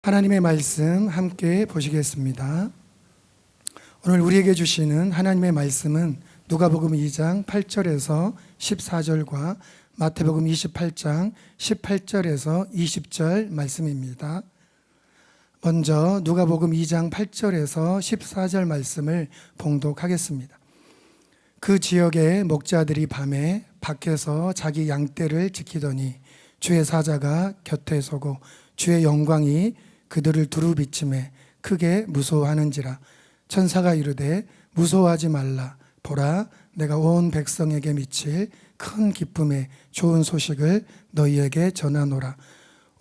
하나님의 말씀 함께 보시겠습니다. 오늘 우리에게 주시는 하나님의 말씀은 누가복음 2장 8절에서 14절과 마태복음 28장 18절에서 20절 말씀입니다. 먼저 누가복음 2장 8절에서 14절 말씀을 봉독하겠습니다. 그 지역의 목자들이 밤에 밖에서 자기 양떼를 지키더니 주의 사자가 곁에 서고 주의 영광이 그들을 두루 비침에 크게 무서워하는지라. 천사가 이르되 무서워하지 말라. 보라, 내가 온 백성에게 미칠 큰 기쁨의 좋은 소식을 너희에게 전하노라.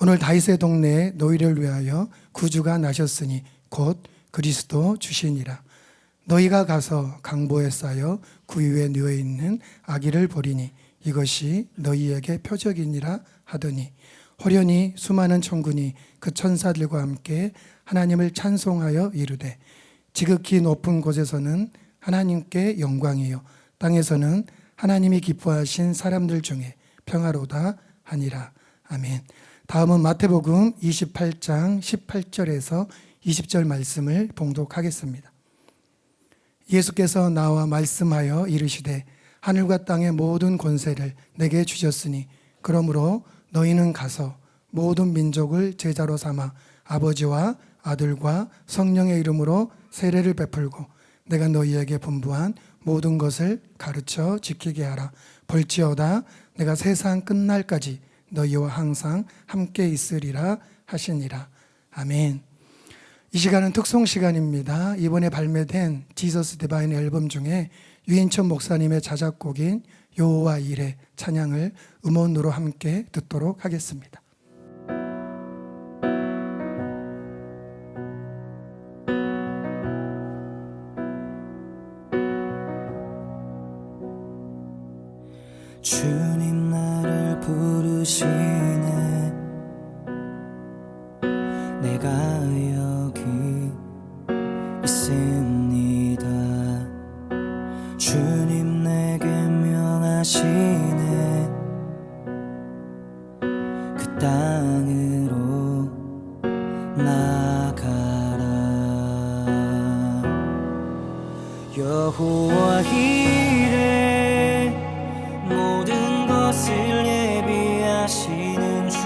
오늘 다윗의 동네에 너희를 위하여 구주가 나셨으니 곧 그리스도 주시니라. 너희가 가서 강보에 쌓여 그 위에 누워 있는 아기를 보리니 이것이 너희에게 표적이니라 하더니 호련히 수많은 천군이 그 천사들과 함께 하나님을 찬송하여 이르되 지극히 높은 곳에서는 하나님께 영광이요 땅에서는 하나님이 기뻐하신 사람들 중에 평화로다 하니라. 아멘. 다음은 마태복음 28장 18절에서 20절 말씀을 봉독하겠습니다. 예수께서 나와 말씀하여 이르시되 하늘과 땅의 모든 권세를 내게 주셨으니 그러므로 너희는 가서 모든 민족을 제자로 삼아 아버지와 아들과 성령의 이름으로 세례를 베풀고 내가 너희에게 분부한 모든 것을 가르쳐 지키게 하라. 볼지어다 내가 세상 끝날까지 너희와 항상 함께 있으리라 하시니라. 아멘. 이 시간은 특송 시간입니다. 이번에 발매된 지저스 디바인 앨범 중에 유인천 목사님의 자작곡인 여호와 이레 찬양을 음원으로 함께 듣도록 하겠습니다. 주님 나를 부르시네. 내가 여기 있습니다. 주님 내게 명하시네. 그 땅으로 나가라. 여호와 이레 모든 것을 예비하시는 주님.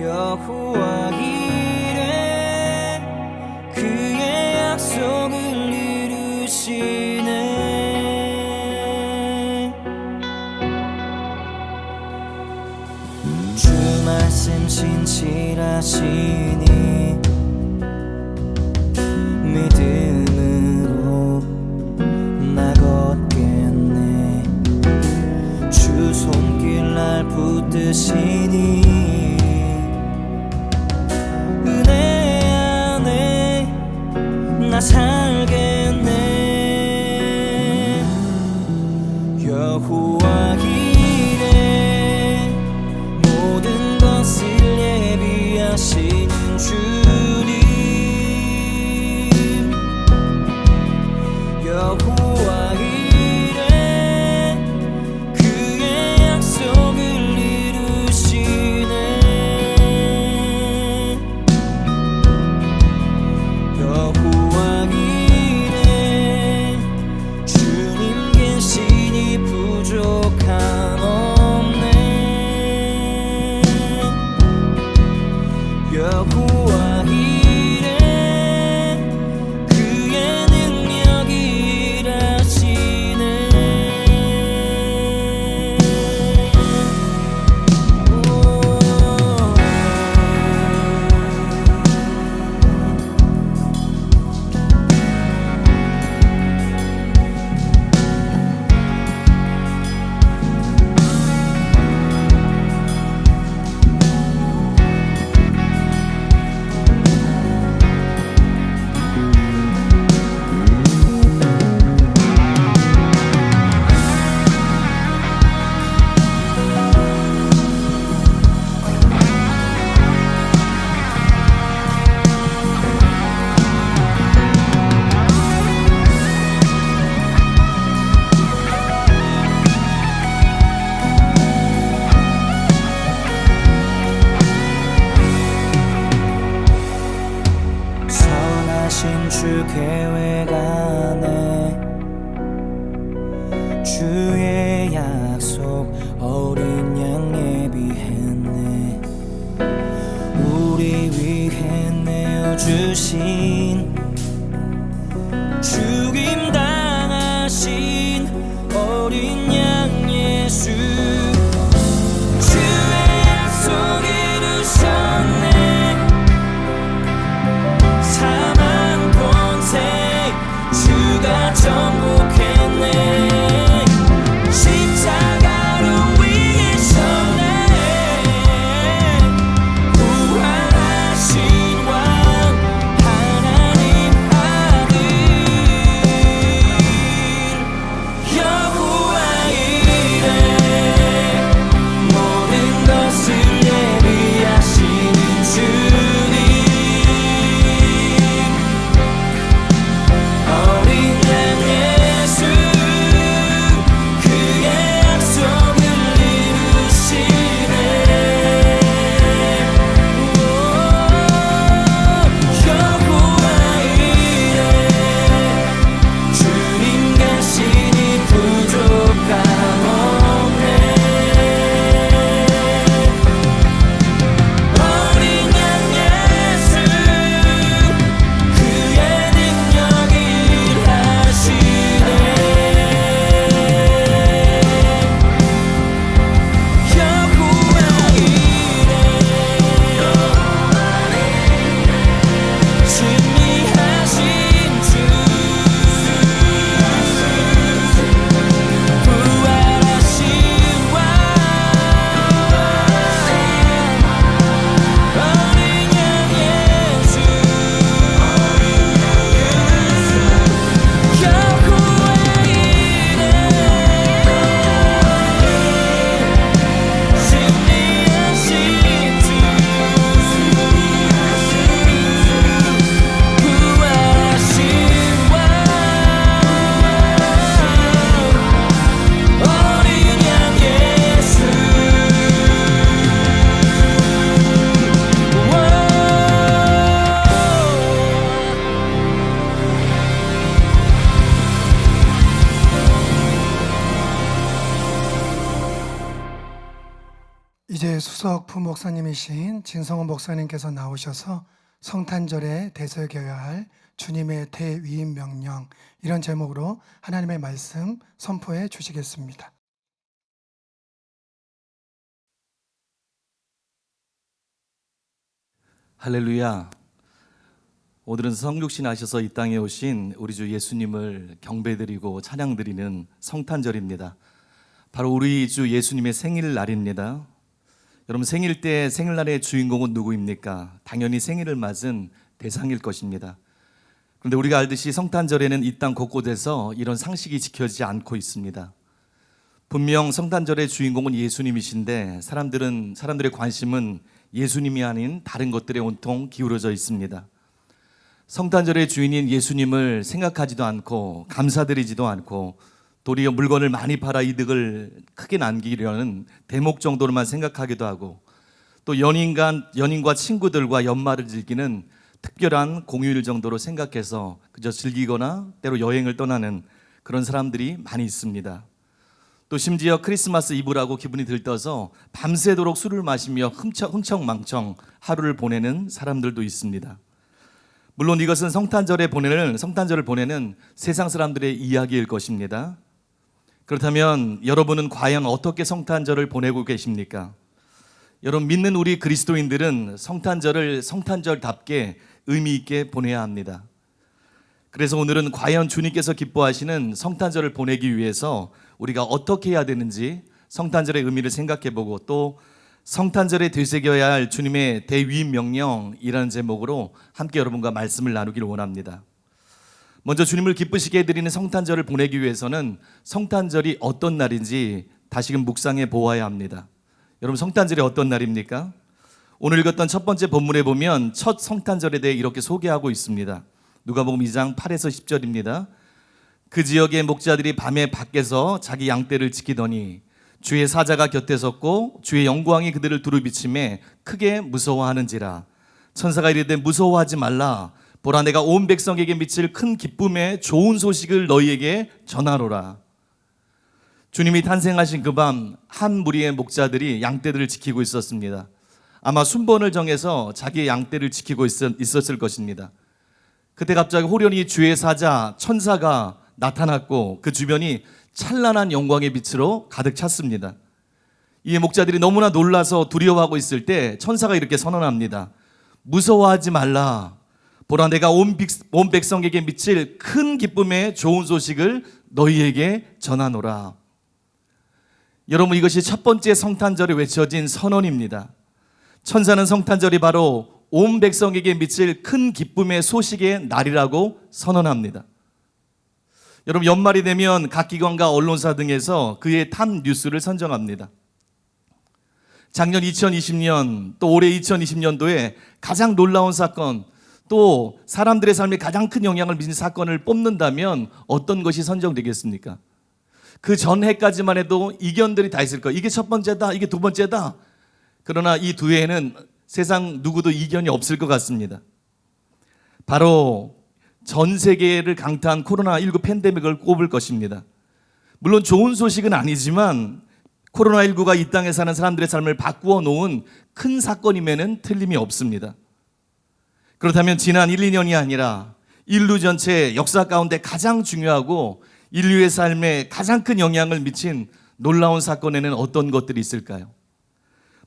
여호와 이레 그의 약속을 이루시네. 주 말씀 신실하시니 믿음으로 나 걷겠네. 주 손길 날 붙드시니 은혜 안에 나 살겠네. 여호와 이레 모든 것을 예비하시는 주님. 여호와 이레 그의 약속을 이루시네. 주 계획 안에 주의 약속 어린 양 예비했네. 우리 위해 내어주신 죽임 당하신 어린 양 예수, 주의 약속 이루셨네. 사망 권세 주가 정복했네. 십자가로 위계셨네. 부활하신 왕 하나님 아들 여호와 이레, 모든 것을 예비하시는 주님, 어린 양 예수 그의 약속을 이루시네. 여호와 이레, 주님 계시니 부족함 없네. 어린 양 예수 그의 능력이 일하시네. 여호와 이레, 승리하신 주, 부활하신 왕 어린 양 예수, 여호와 이레, 승리하신 주, 부활하신 왕 어린 양 예수. 이제 수석 부목사님이신 진성원 목사님께서 나오셔서 성탄절에 되새겨야 할 주님의 대위임 명령, 이런 제목으로 하나님의 말씀 선포해 주시겠습니다. 할렐루야. 오늘은 성육신 하셔서 이 땅에 오신 우리 주 예수님을 경배드리고 찬양드리는 성탄절입니다. 바로 우리 주 예수님의 생일날입니다. 여러분, 생일 때 생일날의 주인공은 누구입니까? 당연히 생일을 맞은 대상일 것입니다. 그런데 우리가 알듯이 성탄절에는 이 땅 곳곳에서 이런 상식이 지켜지지 않고 있습니다. 분명 성탄절의 주인공은 예수님이신데 사람들의 관심은 예수님이 아닌 다른 것들에 온통 기울어져 있습니다. 성탄절의 주인인 예수님을 생각하지도 않고 감사드리지도 않고 도리어 물건을 많이 팔아 이득을 크게 남기려는 대목 정도로만 생각하기도 하고, 또 연인과 친구들과 연말을 즐기는 특별한 공휴일 정도로 생각해서 그저 즐기거나 때로 여행을 떠나는 그런 사람들이 많이 있습니다. 또 심지어 크리스마스 이브라고 기분이 들떠서 밤새도록 술을 마시며 흥청망청 하루를 보내는 사람들도 있습니다. 물론 이것은 성탄절을 보내는 세상 사람들의 이야기일 것입니다. 그렇다면 여러분은 과연 어떻게 성탄절을 보내고 계십니까? 여러분, 믿는 우리 그리스도인들은 성탄절을 성탄절답게 의미 있게 보내야 합니다. 그래서 오늘은 과연 주님께서 기뻐하시는 성탄절을 보내기 위해서 우리가 어떻게 해야 되는지 성탄절의 의미를 생각해보고, 또 성탄절에 되새겨야 할 주님의 대위임 명령이라는 제목으로 함께 여러분과 말씀을 나누기를 원합니다. 먼저 주님을 기쁘시게 해드리는 성탄절을 보내기 위해서는 성탄절이 어떤 날인지 다시금 묵상해 보아야 합니다. 여러분, 성탄절이 어떤 날입니까? 오늘 읽었던 첫 번째 본문에 보면 첫 성탄절에 대해 이렇게 소개하고 있습니다. 누가복음 2장 8에서 10절입니다. 그 지역의 목자들이 밤에 밖에서 자기 양떼를 지키더니 주의 사자가 곁에 섰고 주의 영광이 그들을 두루 비침에 크게 무서워하는지라. 천사가 이르되 무서워하지 말라. 보라 내가 온 백성에게 미칠 큰 기쁨의 좋은 소식을 너희에게 전하노라. 주님이 탄생하신 그 밤 한 무리의 목자들이 양떼들을 지키고 있었습니다. 아마 순번을 정해서 자기의 양떼를 지키고 있었을 것입니다. 그때 갑자기 호련히 주의 사자 천사가 나타났고 그 주변이 찬란한 영광의 빛으로 가득 찼습니다. 이 목자들이 너무나 놀라서 두려워하고 있을 때 천사가 이렇게 선언합니다. 무서워하지 말라. 보라 내가 온 백성에게 미칠 큰 기쁨의 좋은 소식을 너희에게 전하노라. 여러분, 이것이 첫 번째 성탄절에 외쳐진 선언입니다. 천사는 성탄절이 바로 온 백성에게 미칠 큰 기쁨의 소식의 날이라고 선언합니다. 여러분, 연말이 되면 각 기관과 언론사 등에서 그의 탑 뉴스를 선정합니다. 작년 2020년 또 올해 2020년도에 가장 놀라운 사건, 또 사람들의 삶에 가장 큰 영향을 미친 사건을 뽑는다면 어떤 것이 선정되겠습니까? 그 전해까지만 해도 이견들이 다 있을 거예요. 이게 첫 번째다, 이게 두 번째다. 그러나 이 두 해에는 세상 누구도 이견이 없을 것 같습니다. 바로 전 세계를 강타한 코로나19 팬데믹을 꼽을 것입니다. 물론 좋은 소식은 아니지만 코로나19가 이 땅에 사는 사람들의 삶을 바꾸어 놓은 큰 사건임에는 틀림이 없습니다. 그렇다면 지난 1, 2년이 아니라 인류 전체 역사 가운데 가장 중요하고 인류의 삶에 가장 큰 영향을 미친 놀라운 사건에는 어떤 것들이 있을까요?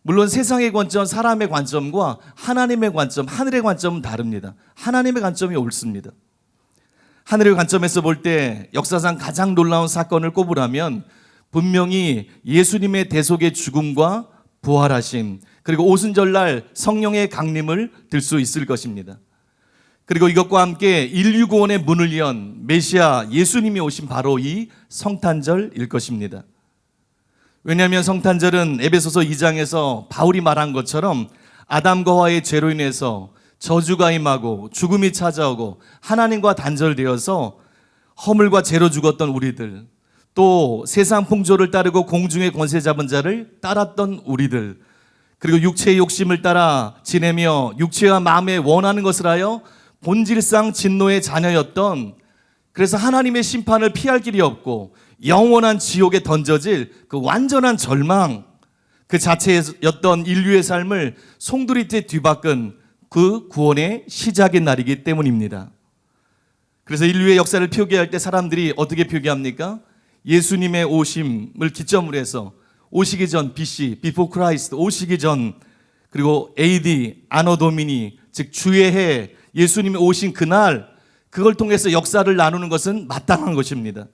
물론 세상의 관점, 사람의 관점과 하나님의 관점, 하늘의 관점은 다릅니다. 하나님의 관점이 옳습니다. 하늘의 관점에서 볼 때 역사상 가장 놀라운 사건을 꼽으라면 분명히 예수님의 대속의 죽음과 부활하심, 그리고 오순절날 성령의 강림을 들 수 있을 것입니다. 그리고 이것과 함께 인류 구원의 문을 연 메시아 예수님이 오신 바로 이 성탄절일 것입니다. 왜냐하면 성탄절은 에베소서 2장에서 바울이 말한 것처럼 아담과 하와의 죄로 인해서 저주가 임하고 죽음이 찾아오고 하나님과 단절되어서 허물과 죄로 죽었던 우리들, 또 세상 풍조를 따르고 공중의 권세 잡은 자를 따랐던 우리들, 그리고 육체의 욕심을 따라 지내며 육체와 마음에 원하는 것을 하여 본질상 진노의 자녀였던, 그래서 하나님의 심판을 피할 길이 없고 영원한 지옥에 던져질 그 완전한 절망, 그 자체였던 인류의 삶을 송두리째 뒤바꾼 그 구원의 시작의 날이기 때문입니다. 그래서 인류의 역사를 표기할 때 사람들이 어떻게 표기합니까? 예수님의 오심을 기점으로 해서 오시기 전 BC, Before Christ, 오시기 전, 그리고 AD, 아노 도미니, 즉 주의 해, 예수님이 오신 그날, 그걸 통해서 역사를 나누는 것은 마땅한 것입니다.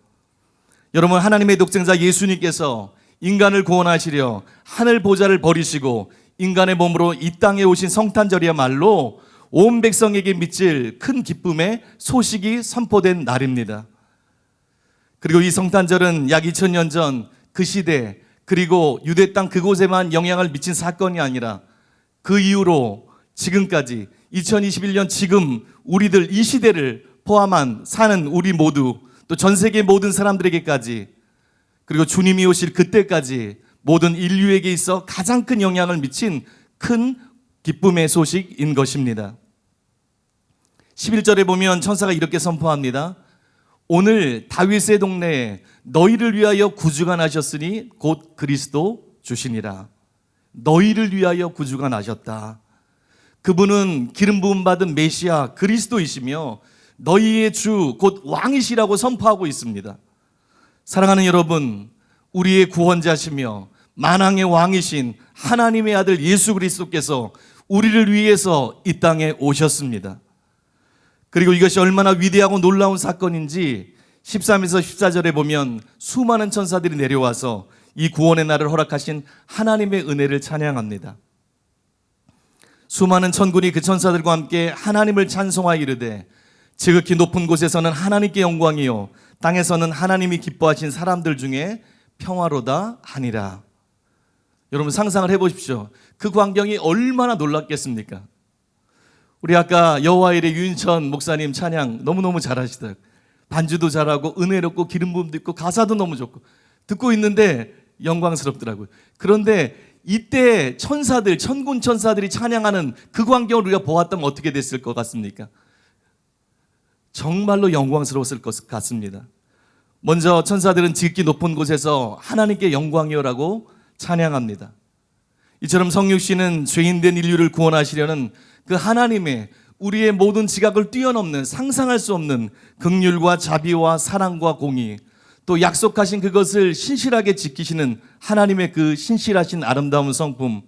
여러분, 하나님의 독생자 예수님께서 인간을 구원하시려 하늘 보좌를 버리시고 인간의 몸으로 이 땅에 오신 성탄절이야말로 온 백성에게 미칠 큰 기쁨의 소식이 선포된 날입니다. 그리고 이 성탄절은 약 2000년 전 그 시대, 그리고 유대 땅 그곳에만 영향을 미친 사건이 아니라 그 이후로 지금까지 2021년 지금 우리들 이 시대를 포함한 사는 우리 모두, 또 전 세계 모든 사람들에게까지, 그리고 주님이 오실 그때까지 모든 인류에게 있어 가장 큰 영향을 미친 큰 기쁨의 소식인 것입니다. 11절에 보면 천사가 이렇게 선포합니다. 오늘 다윗의 동네에 너희를 위하여 구주가 나셨으니 곧 그리스도 주시니라. 너희를 위하여 구주가 나셨다. 그분은 기름 부음 받은 메시아 그리스도이시며 너희의 주 곧 왕이시라고 선포하고 있습니다. 사랑하는 여러분, 우리의 구원자시며 만왕의 왕이신 하나님의 아들 예수 그리스도께서 우리를 위해서 이 땅에 오셨습니다. 그리고 이것이 얼마나 위대하고 놀라운 사건인지 13에서 14절에 보면 수많은 천사들이 내려와서 이 구원의 날을 허락하신 하나님의 은혜를 찬양합니다. 수많은 천군이 그 천사들과 함께 하나님을 찬송하여 이르되 지극히 높은 곳에서는 하나님께 영광이요 땅에서는 하나님이 기뻐하신 사람들 중에 평화로다 하니라. 여러분 상상을 해보십시오. 그 광경이 얼마나 놀랍겠습니까? 우리 아까 여호와의 일의 유인천 목사님 찬양 너무너무 잘하시더라고요. 반주도 잘하고 은혜롭고 기름 부음도 있고 가사도 너무 좋고 듣고 있는데 영광스럽더라고요. 그런데 이때 천사들, 천군 천사들이 찬양하는 그 광경을 우리가 보았다면 어떻게 됐을 것 같습니까? 정말로 영광스러웠을 것 같습니다. 먼저 천사들은 지극히 높은 곳에서 하나님께 영광이여라고 찬양합니다. 이처럼 성육신은 죄인된 인류를 구원하시려는 그 하나님의 우리의 모든 지각을 뛰어넘는 상상할 수 없는 긍휼과 자비와 사랑과 공의, 또 약속하신 그것을 신실하게 지키시는 하나님의 그 신실하신 아름다운 성품,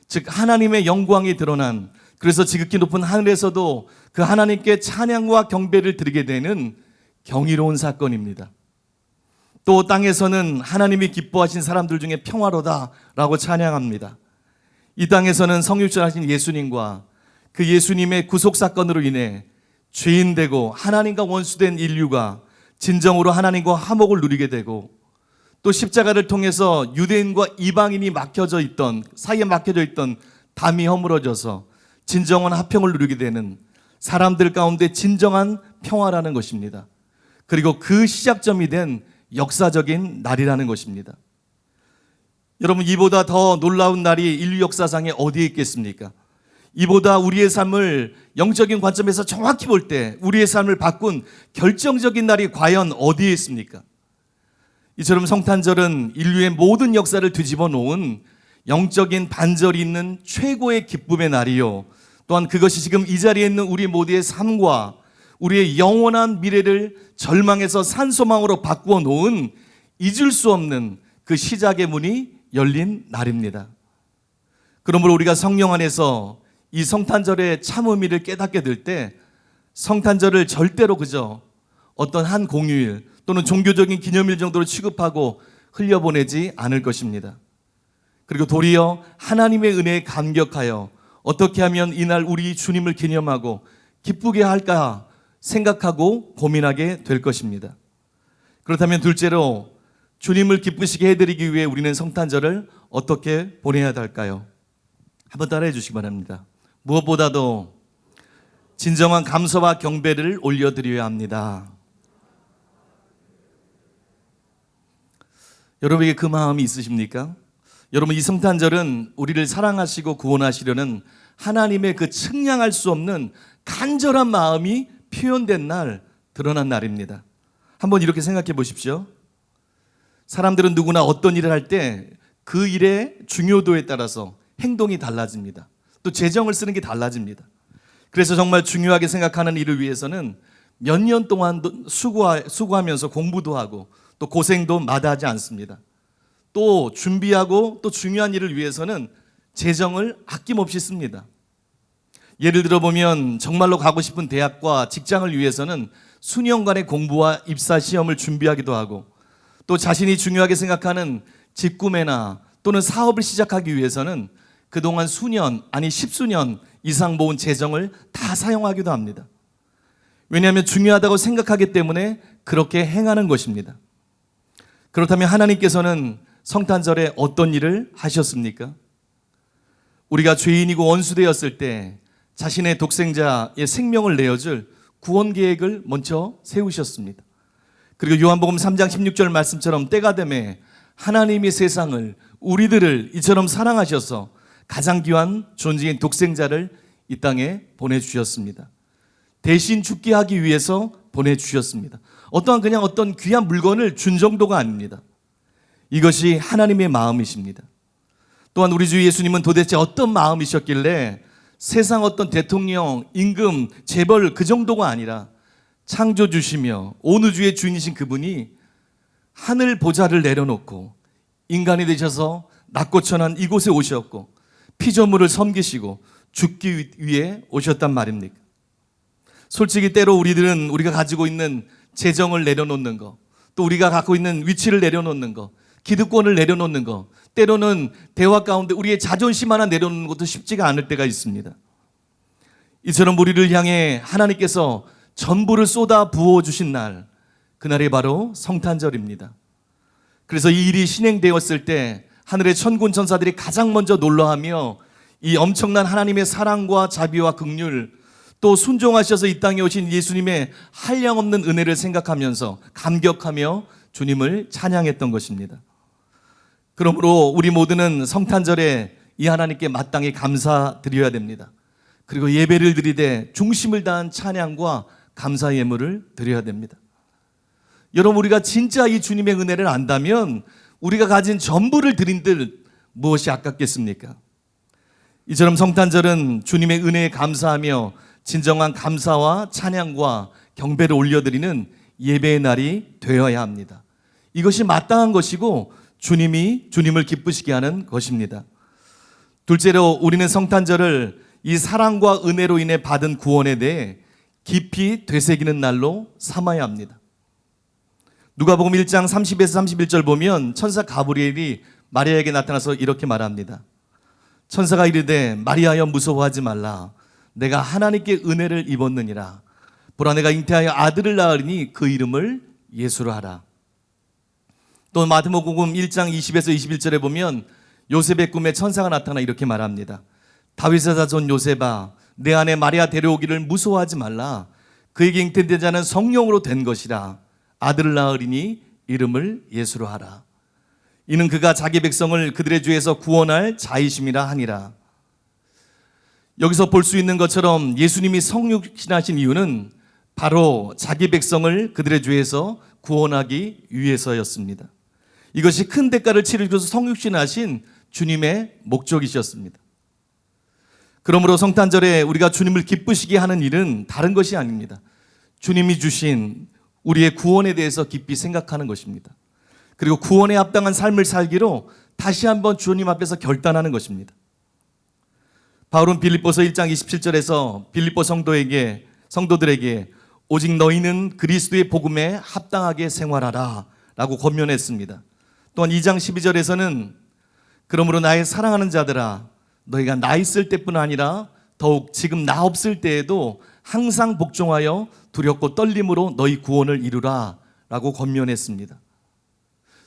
즉 하나님의 영광이 드러난, 그래서 지극히 높은 하늘에서도 그 하나님께 찬양과 경배를 드리게 되는 경이로운 사건입니다. 또 땅에서는 하나님이 기뻐하신 사람들 중에 평화로다라고 찬양합니다. 이 땅에서는 성육신하신 예수님과 그 예수님의 구속 사건으로 인해 죄인 되고 하나님과 원수된 인류가 진정으로 하나님과 화목을 누리게 되고, 또 십자가를 통해서 유대인과 이방인이 사이에 막혀져 있던 담이 허물어져서 진정한 화평을 누리게 되는 사람들 가운데 진정한 평화라는 것입니다. 그리고 그 시작점이 된 역사적인 날이라는 것입니다. 여러분, 이보다 더 놀라운 날이 인류 역사상에 어디에 있겠습니까? 이보다 우리의 삶을 영적인 관점에서 정확히 볼 때 우리의 삶을 바꾼 결정적인 날이 과연 어디에 있습니까? 이처럼 성탄절은 인류의 모든 역사를 뒤집어 놓은 영적인 반절이 있는 최고의 기쁨의 날이요, 또한 그것이 지금 이 자리에 있는 우리 모두의 삶과 우리의 영원한 미래를 절망에서 산소망으로 바꾸어 놓은 잊을 수 없는 그 시작의 문이 열린 날입니다. 그러므로 우리가 성령 안에서 이 성탄절의 참 의미를 깨닫게 될 때 성탄절을 절대로 그저 어떤 한 공휴일 또는 종교적인 기념일 정도로 취급하고 흘려보내지 않을 것입니다. 그리고 도리어 하나님의 은혜에 감격하여 어떻게 하면 이날 우리 주님을 기념하고 기쁘게 할까 생각하고 고민하게 될 것입니다. 그렇다면 둘째로 주님을 기쁘시게 해드리기 위해 우리는 성탄절을 어떻게 보내야 할까요? 한번 따라해 주시기 바랍니다. 무엇보다도 진정한 감사와 경배를 올려드려야 합니다. 여러분에게 그 마음이 있으십니까? 여러분, 이 성탄절은 우리를 사랑하시고 구원하시려는 하나님의 그 측량할 수 없는 간절한 마음이 표현된 날, 드러난 날입니다. 한번 이렇게 생각해 보십시오. 사람들은 누구나 어떤 일을 할 때 그 일의 중요도에 따라서 행동이 달라집니다. 또 재정을 쓰는 게 달라집니다. 그래서 정말 중요하게 생각하는 일을 위해서는 몇 년 동안 수고하면서 공부도 하고 또 고생도 마다하지 않습니다. 또 준비하고 또 중요한 일을 위해서는 재정을 아낌없이 씁니다. 예를 들어 보면 정말로 가고 싶은 대학과 직장을 위해서는 수년간의 공부와 입사 시험을 준비하기도 하고, 또 자신이 중요하게 생각하는 직구매나 또는 사업을 시작하기 위해서는 그동안 수년 아니 10수년 이상 모은 재정을 다 사용하기도 합니다. 왜냐하면 중요하다고 생각하기 때문에 그렇게 행하는 것입니다. 그렇다면 하나님께서는 성탄절에 어떤 일을 하셨습니까? 우리가 죄인이고 원수되었을 때 자신의 독생자의 생명을 내어줄 구원 계획을 먼저 세우셨습니다. 그리고 요한복음 3장 16절 말씀처럼 때가 되매 하나님이 세상을, 우리들을 이처럼 사랑하셔서 가장 귀한 존재인 독생자를 이 땅에 보내주셨습니다. 대신 죽게 하기 위해서 보내주셨습니다. 그냥 어떤 귀한 물건을 준 정도가 아닙니다. 이것이 하나님의 마음이십니다. 또한 우리 주 예수님은 도대체 어떤 마음이셨길래 세상 어떤 대통령, 임금, 재벌 그 정도가 아니라 창조주시며 온 우주의 주인이신 그분이 하늘 보좌를 내려놓고 인간이 되셔서 낮고 천한 이곳에 오셨고 피조물을 섬기시고 죽기 위해 오셨단 말입니까? 솔직히 때로 우리들은 우리가 가지고 있는 재정을 내려놓는 거, 또 우리가 갖고 있는 위치를 내려놓는 거, 기득권을 내려놓는 거, 때로는 대화 가운데 우리의 자존심 하나 내려놓는 것도 쉽지가 않을 때가 있습니다. 이처럼 우리를 향해 하나님께서 전부를 쏟아 부어주신 날, 그날이 바로 성탄절입니다. 그래서 이 일이 실행되었을 때 하늘의 천군 천사들이 가장 먼저 놀라하며 이 엄청난 하나님의 사랑과 자비와 긍휼, 또 순종하셔서 이 땅에 오신 예수님의 한량없는 은혜를 생각하면서 감격하며 주님을 찬양했던 것입니다. 그러므로 우리 모두는 성탄절에 이 하나님께 마땅히 감사드려야 됩니다. 그리고 예배를 드리되 중심을 다한 찬양과 감사 예물을 드려야 됩니다. 여러분, 우리가 진짜 이 주님의 은혜를 안다면 우리가 가진 전부를 드린들 무엇이 아깝겠습니까? 이처럼 성탄절은 주님의 은혜에 감사하며 진정한 감사와 찬양과 경배를 올려드리는 예배의 날이 되어야 합니다. 이것이 마땅한 것이고 주님을 기쁘시게 하는 것입니다. 둘째로, 우리는 성탄절을 이 사랑과 은혜로 인해 받은 구원에 대해 깊이 되새기는 날로 삼아야 합니다. 누가복음 1장 30에서 31절 보면 천사 가브리엘이 마리아에게 나타나서 이렇게 말합니다. 천사가 이르되 마리아여 무서워하지 말라. 내가 하나님께 은혜를 입었느니라. 보라, 내가 잉태하여 아들을 낳으리니 그 이름을 예수로 하라. 또 마태복음 1장 20에서 21절에 보면 요셉의 꿈에 천사가 나타나 이렇게 말합니다. 다윗의 자손 요셉아, 내 아내 마리아 데려오기를 무서워하지 말라. 그에게 잉태된 자는 성령으로 된 것이라. 아들을 낳으리니 이름을 예수로 하라. 이는 그가 자기 백성을 그들의 죄에서 구원할 자이심이라 하니라. 여기서 볼 수 있는 것처럼 예수님이 성육신하신 이유는 바로 자기 백성을 그들의 죄에서 구원하기 위해서였습니다. 이것이 큰 대가를 치르고서 성육신하신 주님의 목적이셨습니다. 그러므로 성탄절에 우리가 주님을 기쁘시게 하는 일은 다른 것이 아닙니다. 주님이 주신 우리의 구원에 대해서 깊이 생각하는 것입니다. 그리고 구원에 합당한 삶을 살기로 다시 한번 주님 앞에서 결단하는 것입니다. 바울은 빌립보서 1장 27절에서 빌립보 성도들에게 오직 너희는 그리스도의 복음에 합당하게 생활하라 라고 권면했습니다. 또한 2장 12절에서는 그러므로 나의 사랑하는 자들아, 너희가 나 있을 때뿐 아니라 더욱 지금 나 없을 때에도 항상 복종하여 두렵고 떨림으로 너희 구원을 이루라 라고 권면했습니다.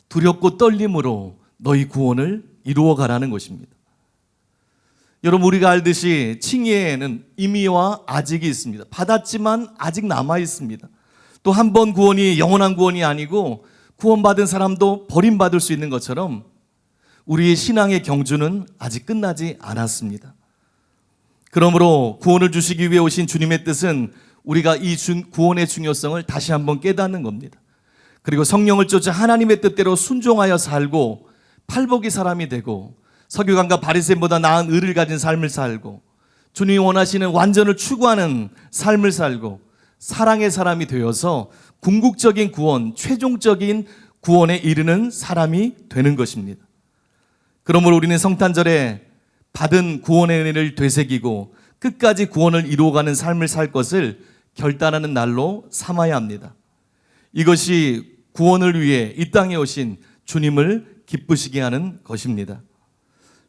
두렵고 떨림으로 너희 구원을 이루어가라는 것입니다. 여러분, 우리가 알듯이 칭의에는 임의와 아직이 있습니다. 받았지만 아직 남아 있습니다. 또 한 번 구원이 영원한 구원이 아니고 구원받은 사람도 버림받을 수 있는 것처럼 우리의 신앙의 경주는 아직 끝나지 않았습니다. 그러므로 구원을 주시기 위해 오신 주님의 뜻은 우리가 이 구원의 중요성을 다시 한번 깨닫는 겁니다. 그리고 성령을 쫓아 하나님의 뜻대로 순종하여 살고 팔복의 사람이 되고 서기관과 바리새인보다 나은 의를 가진 삶을 살고 주님이 원하시는 완전을 추구하는 삶을 살고 사랑의 사람이 되어서 궁극적인 구원, 최종적인 구원에 이르는 사람이 되는 것입니다. 그러므로 우리는 성탄절에 받은 구원의 은혜를 되새기고 끝까지 구원을 이루어가는 삶을 살 것을 결단하는 날로 삼아야 합니다. 이것이 구원을 위해 이 땅에 오신 주님을 기쁘시게 하는 것입니다.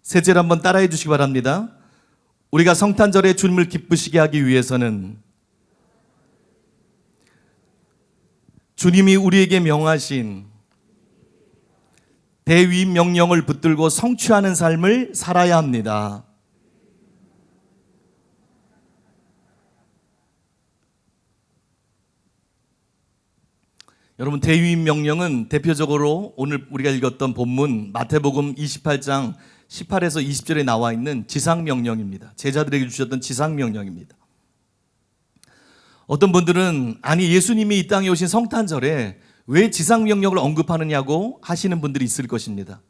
셋째로 한번 따라해 주시기 바랍니다. 우리가 성탄절에 주님을 기쁘시게 하기 위해서는 주님이 우리에게 명하신 대위임 명령을 붙들고 성취하는 삶을 살아야 합니다. 여러분, 대위임 명령은 대표적으로 오늘 우리가 읽었던 본문 마태복음 28장 18에서 20절에 나와 있는 지상명령입니다. 제자들에게 주셨던 지상명령입니다. 어떤 분들은 아니 예수님이 이 땅에 오신 성탄절에 왜 지상명령을 언급하느냐고 하시는 분들이 있을 것입니다.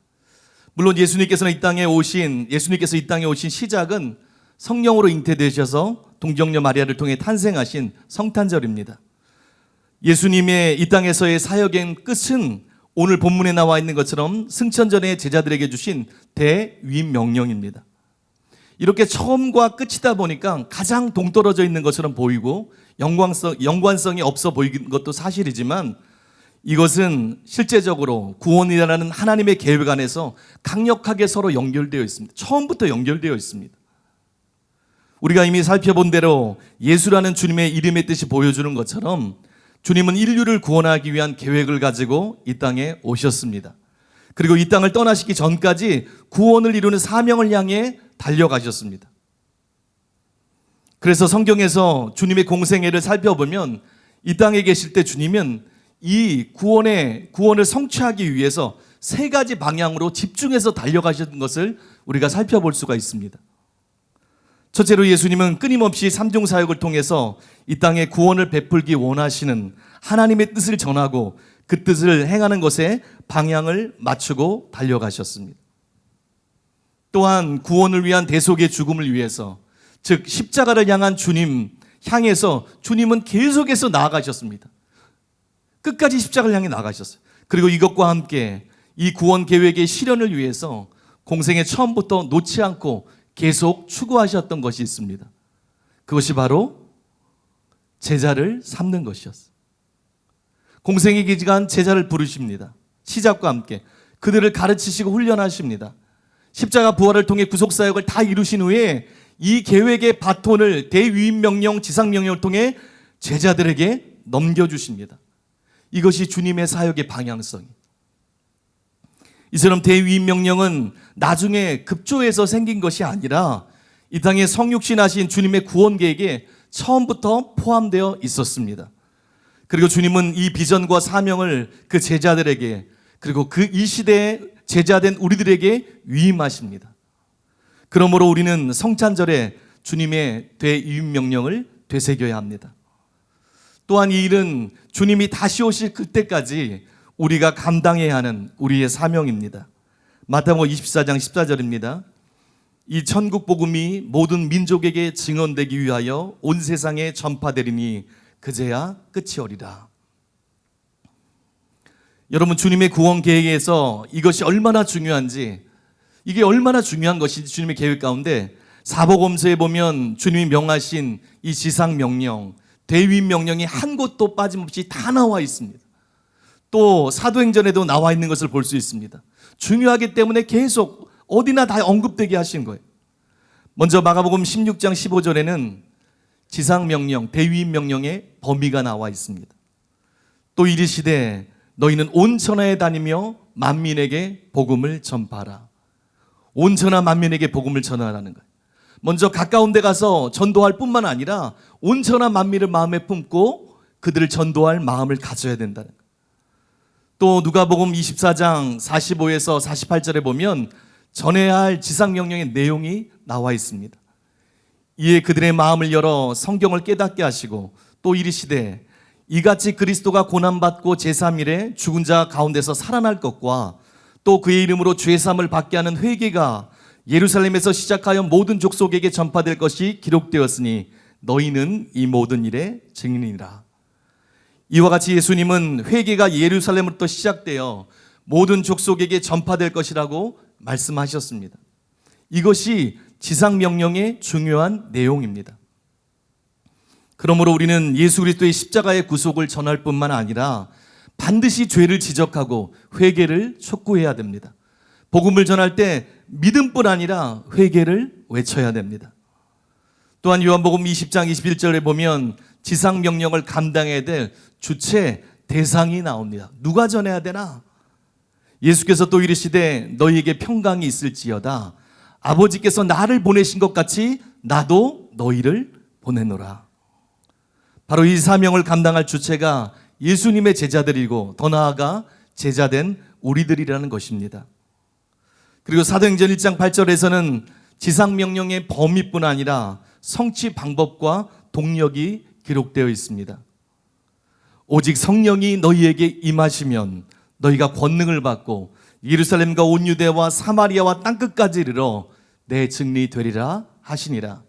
물론 예수님께서 이 땅에 오신 시작은 성령으로 잉태되셔서 동정녀 마리아를 통해 탄생하신 성탄절입니다. 예수님의 이 땅에서의 사역의 끝은 오늘 본문에 나와 있는 것처럼 승천전에 제자들에게 주신 대위임 명령입니다. 이렇게 처음과 끝이다 보니까 가장 동떨어져 있는 것처럼 보이고 연관성이 없어 보이는 것도 사실이지만 이것은 실제적으로 구원이라는 하나님의 계획 안에서 강력하게 서로 연결되어 있습니다. 처음부터 연결되어 있습니다. 우리가 이미 살펴본 대로 예수라는 주님의 이름의 뜻이 보여주는 것처럼 주님은 인류를 구원하기 위한 계획을 가지고 이 땅에 오셨습니다. 그리고 이 땅을 떠나시기 전까지 구원을 이루는 사명을 향해 달려가셨습니다. 그래서 성경에서 주님의 공생애를 살펴보면 이 땅에 계실 때 주님은 이 구원을 성취하기 위해서 세 가지 방향으로 집중해서 달려가신 것을 우리가 살펴볼 수가 있습니다. 첫째로 예수님은 끊임없이 삼중 사역을 통해서 이 땅에 구원을 베풀기 원하시는 하나님의 뜻을 전하고 그 뜻을 행하는 것에 방향을 맞추고 달려가셨습니다. 또한 구원을 위한 대속의 죽음을 위해서, 즉 십자가를 향한 주님 향해서 주님은 계속해서 나아가셨습니다. 끝까지 십자가를 향해 나아가셨어요. 그리고 이것과 함께 이 구원 계획의 실현을 위해서 공생의 처음부터 놓지 않고 계속 추구하셨던 것이 있습니다. 그것이 바로 제자를 삼는 것이었어요. 공생의 기간 제자를 부르십니다. 시작과 함께 그들을 가르치시고 훈련하십니다. 십자가 부활을 통해 구속사역을 다 이루신 후에 이 계획의 바톤을 대위임명령, 지상명령을 통해 제자들에게 넘겨주십니다. 이것이 주님의 사역의 방향성입니다. 이처럼 대위임명령은 나중에 급조해서 생긴 것이 아니라 이 땅에 성육신하신 주님의 구원 계획에 처음부터 포함되어 있었습니다. 그리고 주님은 이 비전과 사명을 그 제자들에게, 그리고 그 이 시대에 제자된 우리들에게 위임하십니다. 그러므로 우리는 성찬절에 주님의 대위임명령을 되새겨야 합니다. 또한 이 일은 주님이 다시 오실 그때까지 우리가 감당해야 하는 우리의 사명입니다. 마태복음 24장 14절입니다. 이 천국 복음이 모든 민족에게 증언되기 위하여 온 세상에 전파되리니 그제야 끝이 오리라. 여러분, 주님의 구원 계획에서 이것이 얼마나 중요한지, 이게 얼마나 중요한 것인지 주님의 계획 가운데 사복음서에 보면 주님이 명하신 이 지상 명령, 대위임 명령이 한 곳도 빠짐없이 다 나와 있습니다. 또 사도행전에도 나와 있는 것을 볼 수 있습니다. 중요하기 때문에 계속 어디나 다 언급되게 하신 거예요. 먼저 마가복음 16장 15절에는 지상명령, 대위임명령의 범위가 나와 있습니다. 또 이르시되 너희는 온 천하에 다니며 만민에게 복음을 전파하라. 온 천하 만민에게 복음을 전하라는 거예요. 먼저 가까운 데 가서 전도할 뿐만 아니라 온 천하 만민을 마음에 품고 그들을 전도할 마음을 가져야 된다는 거예요. 또 누가복음 24장 45에서 48절에 보면 전해야 할 지상명령의 내용이 나와 있습니다. 이에 그들의 마음을 열어 성경을 깨닫게 하시고 또 이르시되 이같이 그리스도가 고난받고 제3일에 죽은 자 가운데서 살아날 것과 또 그의 이름으로 죄사함을 받게 하는 회개가 예루살렘에서 시작하여 모든 족속에게 전파될 것이 기록되었으니 너희는 이 모든 일의 증인이라. 이와 같이 예수님은 회개가 예루살렘부터 시작되어 모든 족속에게 전파될 것이라고 말씀하셨습니다. 이것이 지상명령의 중요한 내용입니다. 그러므로 우리는 예수 그리스도의 십자가의 구속을 전할 뿐만 아니라 반드시 죄를 지적하고 회개를 촉구해야 됩니다. 복음을 전할 때 믿음뿐 아니라 회개를 외쳐야 됩니다. 또한 요한복음 20장 21절에 보면 지상명령을 감당해야 될 주체, 대상이 나옵니다. 누가 전해야 되나? 예수께서 또 이르시되 너희에게 평강이 있을지어다. 아버지께서 나를 보내신 것 같이 나도 너희를 보내노라. 바로 이 사명을 감당할 주체가 예수님의 제자들이고 더 나아가 제자된 우리들이라는 것입니다. 그리고 사도행전 1장 8절에서는 지상명령의 범위뿐 아니라 성취 방법과 동력이 기록되어 있습니다. 오직 성령이 너희에게 임하시면 너희가 권능을 받고 예루살렘과 온 유대와 사마리아와 땅끝까지 이르러 내 증인이 되리라 하시니라.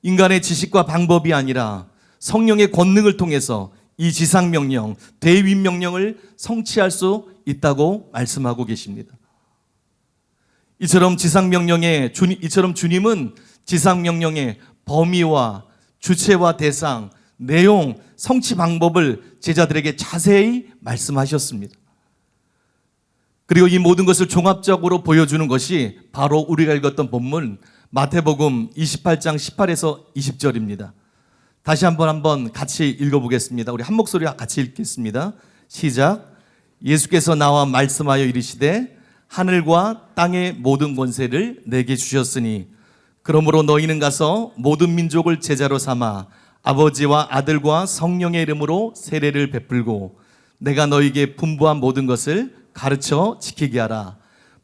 인간의 지식과 방법이 아니라 성령의 권능을 통해서 이 지상명령, 대위임명령을 성취할 수 있다고 말씀하고 계십니다. 이처럼 주님은 지상명령의 범위와 주체와 대상, 내용, 성취 방법을 제자들에게 자세히 말씀하셨습니다. 그리고 이 모든 것을 종합적으로 보여주는 것이 바로 우리가 읽었던 본문 마태복음 28장 18에서 20절입니다. 다시 한번 같이 읽어보겠습니다. 우리 한 목소리 같이 읽겠습니다. 시작. 예수께서 나와 말씀하여 이르시되 하늘과 땅의 모든 권세를 내게 주셨으니 그러므로 너희는 가서 모든 민족을 제자로 삼아 아버지와 아들과 성령의 이름으로 세례를 베풀고 내가 너희에게 분부한 모든 것을 가르쳐 지키게 하라.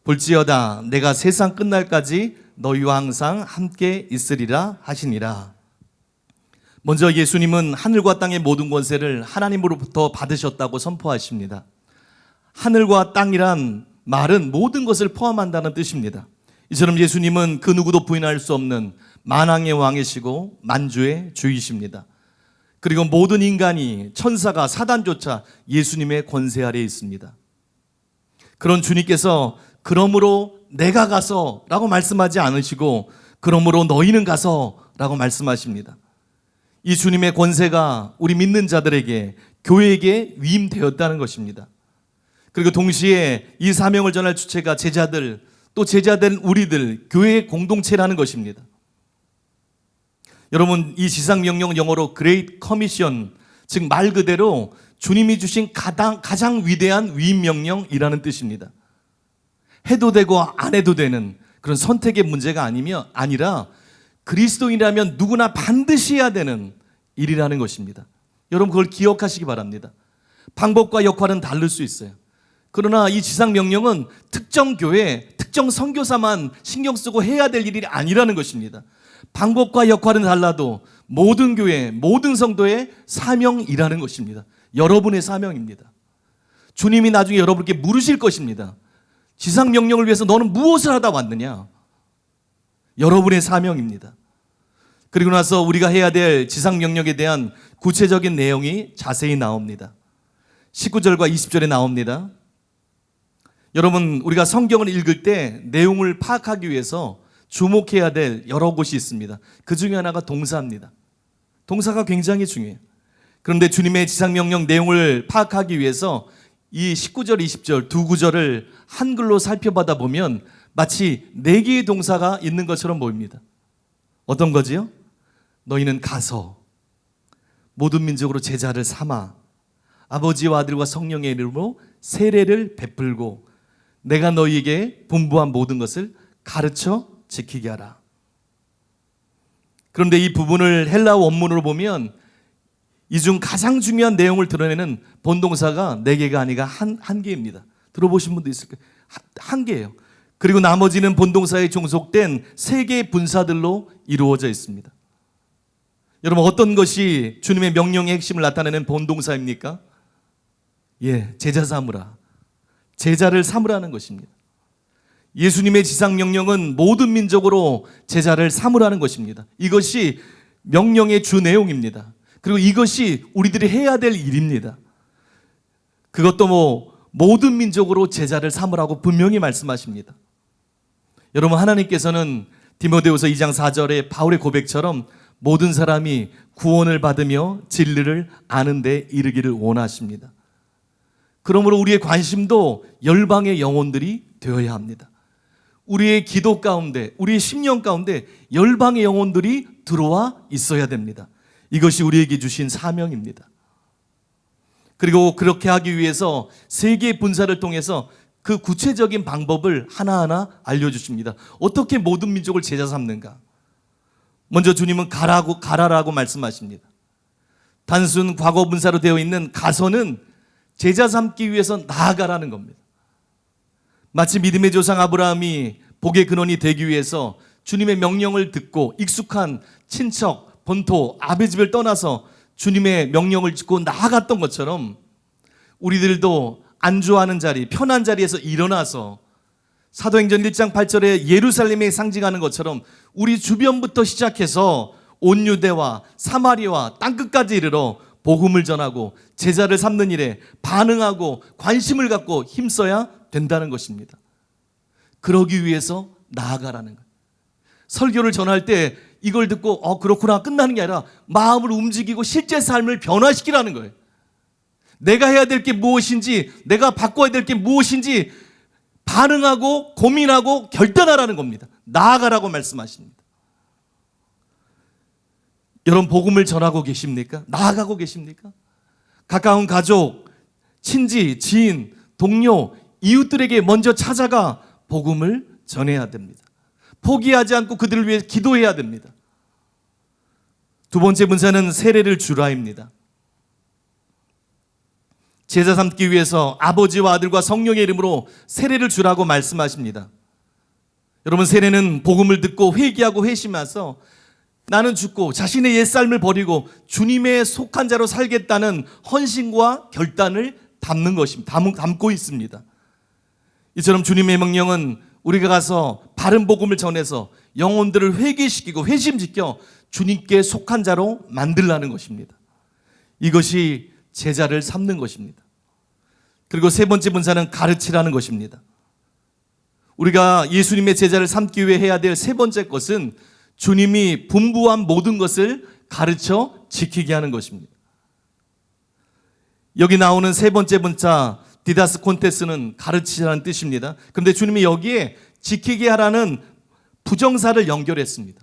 볼지어다 내가 세상 끝날까지 너희와 항상 함께 있으리라 하시니라. 먼저 예수님은 하늘과 땅의 모든 권세를 하나님으로부터 받으셨다고 선포하십니다. 하늘과 땅이란 말은 모든 것을 포함한다는 뜻입니다. 이처럼 예수님은 그 누구도 부인할 수 없는 만왕의 왕이시고 만주의 주이십니다. 그리고 모든 인간이, 천사가, 사단조차 예수님의 권세 아래에 있습니다. 그런 주님께서 그러므로 내가 가서 라고 말씀하지 않으시고 그러므로 너희는 가서 라고 말씀하십니다. 이 주님의 권세가 우리 믿는 자들에게, 교회에게 위임되었다는 것입니다. 그리고 동시에 이 사명을 전할 주체가 제자들, 또 제자된 우리들, 교회의 공동체라는 것입니다. 여러분, 이 지상명령은 영어로 Great Commission, 즉 말 그대로 주님이 주신 가장 위대한 위임명령이라는 뜻입니다. 해도 되고 안 해도 되는 그런 선택의 문제가 아니라 그리스도인이라면 누구나 반드시 해야 되는 일이라는 것입니다. 여러분, 그걸 기억하시기 바랍니다. 방법과 역할은 다를 수 있어요. 그러나 이 지상명령은 특정 교회, 특정 선교사만 신경 쓰고 해야 될 일이 아니라는 것입니다. 방법과 역할은 달라도 모든 교회, 모든 성도의 사명이라는 것입니다. 여러분의 사명입니다. 주님이 나중에 여러분께 물으실 것입니다. 지상명령을 위해서 너는 무엇을 하다 왔느냐? 여러분의 사명입니다. 그리고 나서 우리가 해야 될 지상명령에 대한 구체적인 내용이 자세히 나옵니다. 19절과 20절에 나옵니다. 여러분, 우리가 성경을 읽을 때 내용을 파악하기 위해서 주목해야 될 여러 곳이 있습니다. 그 중에 하나가 동사입니다. 동사가 굉장히 중요해요. 그런데 주님의 지상명령 내용을 파악하기 위해서 이 19절, 20절 두 구절을 한글로 살펴보다 보면 마치 4개의 동사가 있는 것처럼 보입니다. 어떤 거지요? 너희는 가서 모든 민족으로 제자를 삼아 아버지와 아들과 성령의 이름으로 세례를 베풀고 내가 너희에게 분부한 모든 것을 가르쳐 지키게 하라. 그런데 이 부분을 헬라어 원문으로 보면 이 중 가장 중요한 내용을 드러내는 본동사가 4개가 아니라 한 개입니다. 들어보신 분도 있을 거예요. 한 개예요. 그리고 나머지는 본동사에 종속된 3개의 분사들로 이루어져 있습니다. 여러분, 어떤 것이 주님의 명령의 핵심을 나타내는 본동사입니까? 제자 삼으라. 제자를 삼으라는 것입니다. 예수님의 지상명령은 모든 민족으로 제자를 삼으라는 것입니다. 이것이 명령의 주 내용입니다. 그리고 이것이 우리들이 해야 될 일입니다. 그것도 모든 민족으로 제자를 삼으라고 분명히 말씀하십니다. 여러분, 하나님께서는 디모데후서 2장 4절의 바울의 고백처럼 모든 사람이 구원을 받으며 진리를 아는 데 이르기를 원하십니다. 그러므로 우리의 관심도 열방의 영혼들이 되어야 합니다. 우리의 기도 가운데, 우리의 심령 가운데 열방의 영혼들이 들어와 있어야 됩니다. 이것이 우리에게 주신 사명입니다. 그리고 그렇게 하기 위해서 3개의 분사를 통해서 그 구체적인 방법을 하나하나 알려주십니다. 어떻게 모든 민족을 제자 삼는가? 먼저 주님은 가라라고 말씀하십니다. 단순 과거 분사로 되어 있는 가서는 제자 삼기 위해서 나아가라는 겁니다. 마치 믿음의 조상 아브라함이 복의 근원이 되기 위해서 주님의 명령을 듣고 익숙한 친척, 본토, 아베 집을 떠나서 주님의 명령을 듣고 나아갔던 것처럼 우리들도 안주하는 자리, 편한 자리에서 일어나서 사도행전 1장 8절에 예루살렘에 상징하는 것처럼 우리 주변부터 시작해서 온 유대와 사마리아와 땅끝까지 이르러 복음을 전하고 제자를 삼는 일에 반응하고 관심을 갖고 힘써야 된다는 것입니다. 그러기 위해서 나아가라는 거예요. 설교를 전할 때 이걸 듣고 그렇구나 끝나는 게 아니라 마음을 움직이고 실제 삶을 변화시키라는 거예요. 내가 해야 될 게 무엇인지, 내가 바꿔야 될 게 무엇인지 반응하고 고민하고 결단하라는 겁니다. 나아가라고 말씀하십니다. 여러분, 복음을 전하고 계십니까? 나아가고 계십니까? 가까운 가족, 친지, 지인, 동료, 이웃들에게 먼저 찾아가 복음을 전해야 됩니다. 포기하지 않고 그들을 위해 기도해야 됩니다. 두 번째 분사는 세례를 주라입니다. 제자 삼기 위해서 아버지와 아들과 성령의 이름으로 세례를 주라고 말씀하십니다. 여러분, 세례는 복음을 듣고 회개하고 회심해서 나는 죽고 자신의 옛삶을 버리고 주님의 속한 자로 살겠다는 헌신과 결단을 담는 것입니다. 담고 있습니다. 이처럼 주님의 명령은 우리가 가서 바른 복음을 전해서 영혼들을 회개시키고 회심시켜 주님께 속한 자로 만들라는 것입니다. 이것이 제자를 삼는 것입니다. 그리고 세 번째 분사는 가르치라는 것입니다. 우리가 예수님의 제자를 삼기 위해 해야 될 세 번째 것은 주님이 분부한 모든 것을 가르쳐 지키게 하는 것입니다. 여기 나오는 세 번째 분자 디다스 콘테스는 가르치라는 뜻입니다. 그런데 주님이 여기에 지키게 하라는 부정사를 연결했습니다.